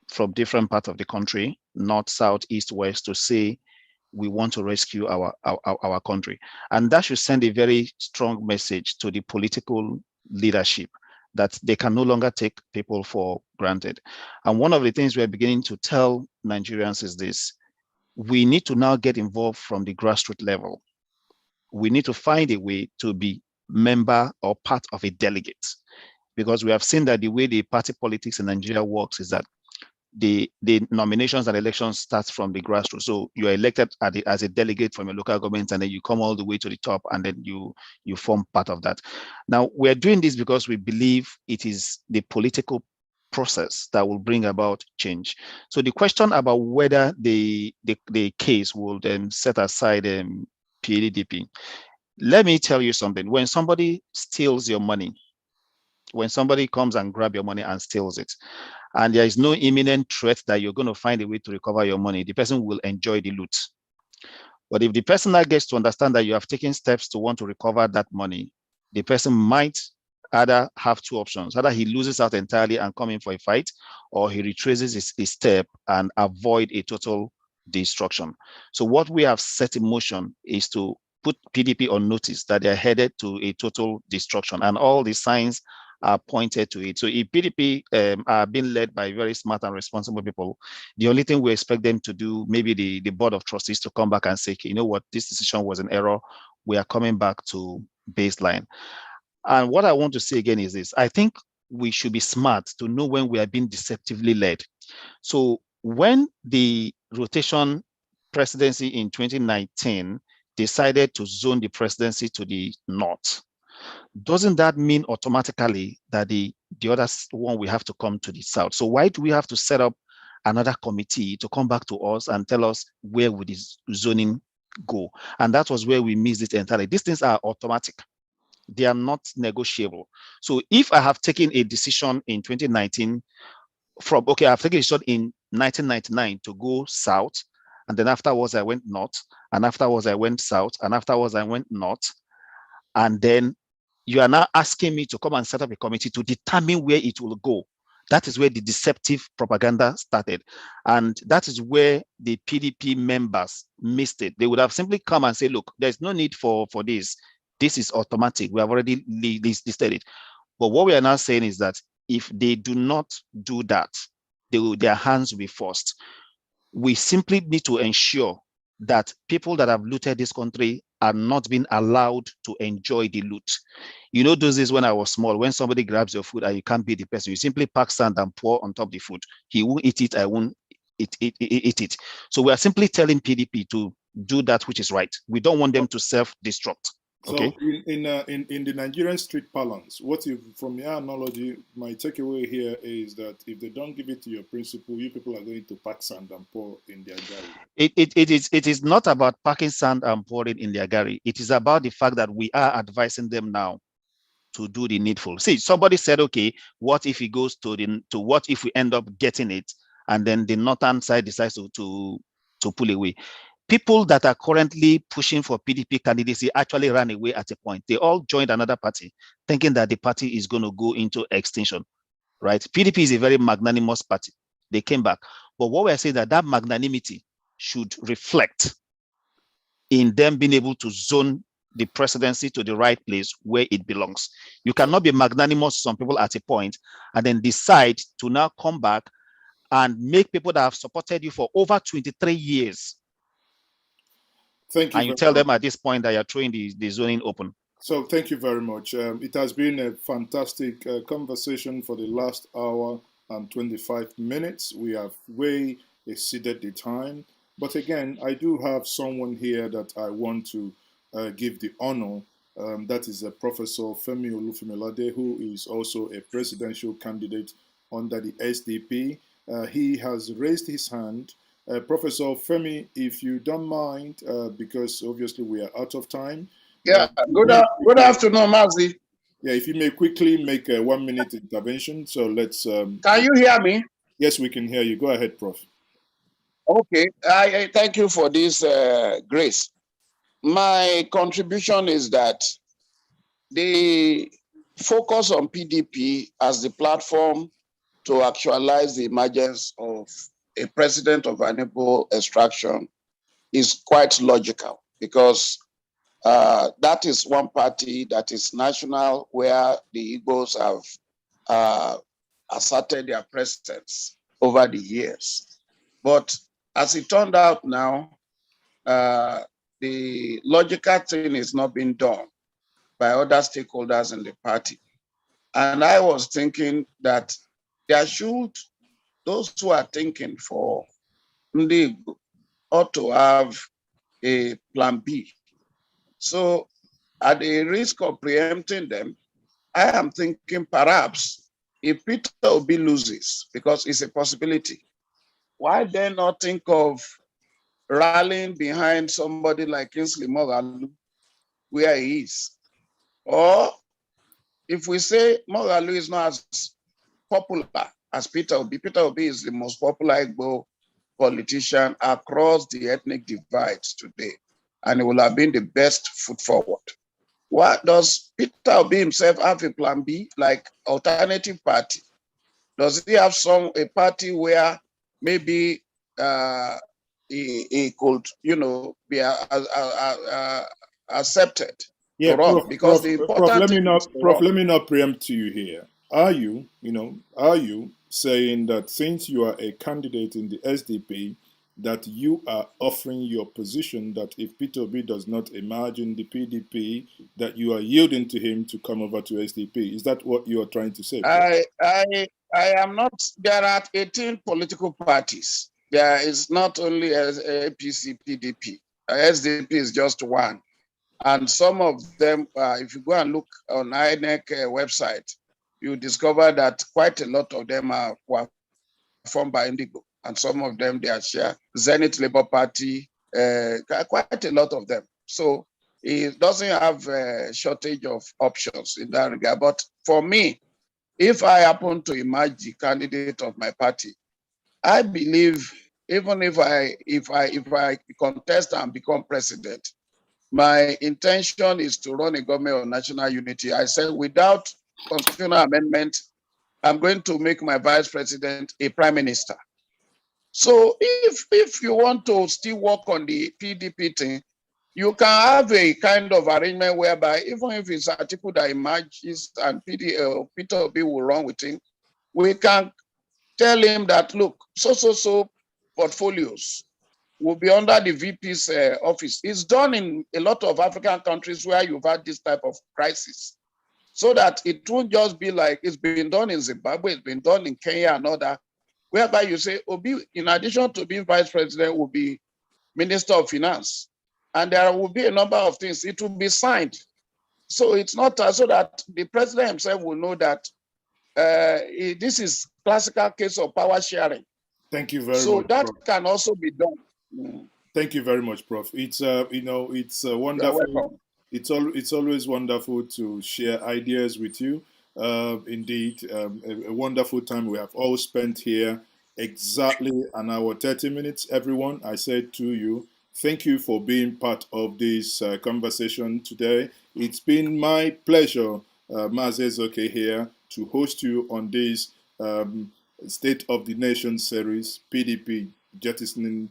from different parts of the country, north, south, east, west, to say, we want to rescue our country. And that should send a very strong message to the political leadership that they can no longer take people for granted. And one of the things we're beginning to tell Nigerians is this: we need to now get involved from the grassroots level. We need to find a way to be member or part of a delegate, because we have seen that the way the party politics in Nigeria works is that the nominations and elections starts from the grassroots. So you are elected as a delegate from a local government, and then you come all the way to the top, and then you form part of that. Now, we're doing this because we believe it is the political process that will bring about change. So the question about whether the case will then set aside PDP, let me tell you something. When somebody steals your money, when somebody comes and grabs your money and steals it, and there is no imminent threat that you're going to find a way to recover your money, the person will enjoy the loot. But if the person now gets to understand that you have taken steps to want to recover that money, the person might either have two options. Either he loses out entirely and come in for a fight, or he retraces his step and avoid a total destruction. So what we have set in motion is to put PDP on notice that they're headed to a total destruction, and all the signs are pointed to it. So if PDP are being led by very smart and responsible people, the only thing we expect them to do, maybe the board of trustees, to come back and say, you know what, this decision was an error. We are coming back to baseline. And what I want to say again is this: I think we should be smart to know when we are being deceptively led. So when the rotation presidency in 2019 decided to zone the presidency to the north, doesn't that mean automatically that the other one will have to come to the south? So why do we have to set up another committee to come back to us and tell us where would this zoning go? And that was where we missed it entirely. These things are automatic. They are not negotiable. So if I have taken a decision in 2019 I've taken a decision in 1999 to go south, and then afterwards I went north, and afterwards I went south, and afterwards I went north, and then you are now asking me to come and set up a committee to determine where it will go. That is where the deceptive propaganda started. And that is where the PDP members missed it. They would have simply come and say, look, there's no need for this. This is automatic. We have already listed it. But what we are now saying is that if they do not do that, their hands will be forced. We simply need to ensure that people that have looted this country are not being allowed to enjoy the loot. You know, those days when I was small, when somebody grabs your food and you can't beat the person, you simply pack sand and pour on top of the food. He won't eat it, I won't eat it. So we are simply telling PDP to do that which is right. We don't want them to self-destruct. Okay. So in the Nigerian street parlance, what if, from your analogy, my takeaway here is that if they don't give it to your principal, you people are going to pack sand and pour in their galley. It is not about packing sand and pouring in their galley. It is about the fact that we are advising them now to do the needful. See, somebody said, okay, what if he goes to what if we end up getting it, and then the northern side decides to pull away? People that are currently pushing for PDP candidacy actually ran away at a point. They all joined another party, thinking that the party is going to go into extinction, right? PDP is a very magnanimous party. They came back. But what we're saying that magnanimity should reflect in them being able to zone the presidency to the right place where it belongs. You cannot be magnanimous to some people at a point and then decide to now come back and make people that have supported you for over 23 years. Thank you. And you tell them at this point that you're throwing the zoning open. So thank you very much. It has been a fantastic conversation for the last hour and 25 minutes. We have way exceeded the time. But again, I do have someone here that I want to give the honor. That is Professor Femi Olufemilade, who is also a presidential candidate under the SDP. He has raised his hand. Professor Femi, if you don't mind, because obviously we are out of time. Yeah, good afternoon, Maazị. Yeah, if you may quickly make a 1 minute intervention. So let's... Can you hear me? Yes, we can hear you. Go ahead, Prof. Okay, I thank you for this grace. My contribution is that the focus on PDP as the platform to actualize the emergence of a president of unequal extraction is quite logical, because that is one party that is national, where the Igbos have asserted their presence over the years. But as it turned out now, the logical thing is not being done by other stakeholders in the party. And I was thinking that there should, those who are thinking for Ndi ought to have a plan B. So at the risk of preempting them, I am thinking perhaps if Peter Obi loses, because it's a possibility, why then not think of rallying behind somebody like Kingsley Moghalu where he is? Or if we say Moghalu is not as popular as Peter Obi is the most popular Igbo politician across the ethnic divides today, and it will have been the best foot forward. What does Peter Obi himself have a plan B, like alternative party? Does he have a party where maybe he could, be accepted to run? Because the important Prof, let me not preempt you here. Are you saying that since you are a candidate in the SDP, that you are offering your position that if Peter Obi does not emerge in the PDP, that you are yielding to him to come over to SDP? Is that what you are trying to say? I am not. There are 18 political parties. There is not only APC, PDP. SDP is just one. And some of them, if you go and look on INEC website, you discover that quite a lot of them were formed by Indigo. And some of them, they are share Zenith Labour Party, quite a lot of them. So it doesn't have a shortage of options in that regard. But for me, if I happen to emerge the candidate of my party, I believe even if I contest and become president, my intention is to run a government of national unity. I said without constitutional amendment, I'm going to make my vice president a prime minister. So if you want to still work on the PDP thing, you can have a kind of arrangement whereby even if it's Atiku that emerges and Peter Obi will run with him, we can tell him that, look, so portfolios will be under the VP's office. It's done in a lot of African countries where you've had this type of crisis. So that it won't just be like it's been done in Zimbabwe, it's been done in Kenya and other, whereby you say, Obi, in addition to being vice president, will be minister of finance. And there will be a number of things. It will be signed. So it's not so that the president himself will know that this is classical case of power sharing. Thank you very much. So that can also be done. Thank you very much, Prof. It's it's wonderful. It's always wonderful to share ideas with you. Indeed, a wonderful time we have all spent here. Exactly an hour 30 minutes. Everyone, I said to you, thank you for being part of this conversation today. It's been my pleasure, Maazị Ezeoke here, to host you on this State of the Nation series, PDP Jettisoning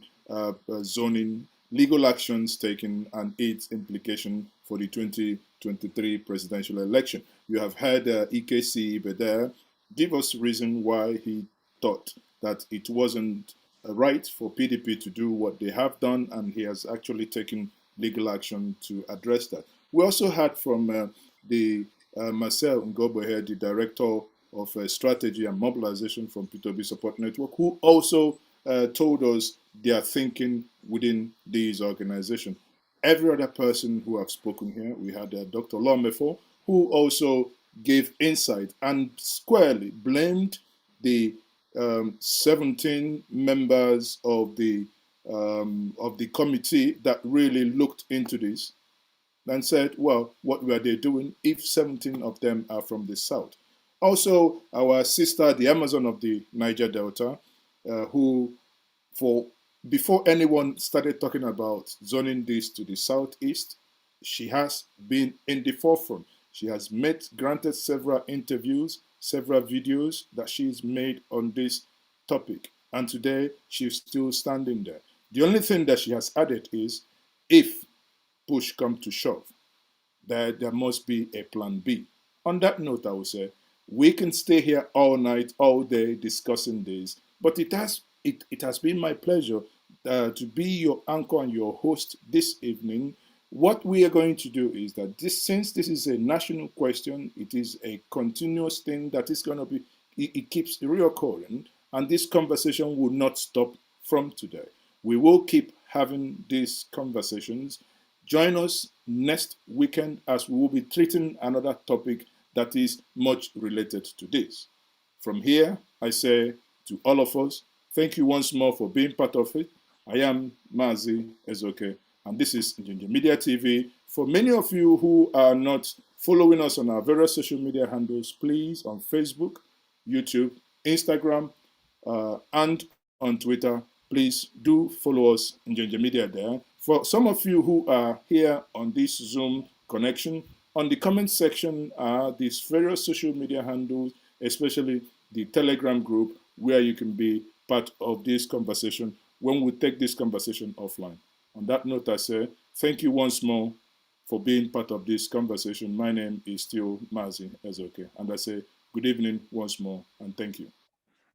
zoning, legal actions taken, and its implication for the 2023 presidential election. You have heard Ike C Ibe there give us reason why he thought that it wasn't right for PDP to do what they have done, and he has actually taken legal action to address that. We also heard from Marcel Ngogbehei, the Director of Strategy and Mobilization from PDP Support Network, who also told us their thinking within these organizations. Every other person who have spoken here, we had Dr. Lomefo, who also gave insight and squarely blamed the 17 members of the committee that really looked into this and said, well, what were they doing if 17 of them are from the south? Also, our sister, the Amazon of the Niger Delta, who before anyone started talking about zoning this to the southeast, she has been in the forefront. She has granted several interviews, several videos that she's made on this topic. And today, she's still standing there. The only thing that she has added is, if push comes to shove, there must be a plan B. On that note, I would say, We can stay here all night, all day discussing this, but it has been my pleasure to be your anchor and your host this evening. What we are going to do is that since this is a national question, it is a continuous thing that is going to be, it keeps reoccurring, and this conversation will not stop from today. We will keep having these conversations. Join us next weekend as we will be treating another topic that is much related to this. From here, I say to all of us, thank you once more for being part of it. I am Maazị Ezeoke, and this is NJENJETV TV. For many of you who are not following us on our various social media handles, please, on Facebook, YouTube, Instagram, and on Twitter, please do follow us in NJENJETV there. For some of you who are here on this Zoom connection, on the comment section are these various social media handles, especially the Telegram group, where you can be part of this conversation when we take this conversation offline. On that note, I say thank you once more for being part of this conversation. My name is still Maazị Ezeoke, and I say good evening once more, and thank you.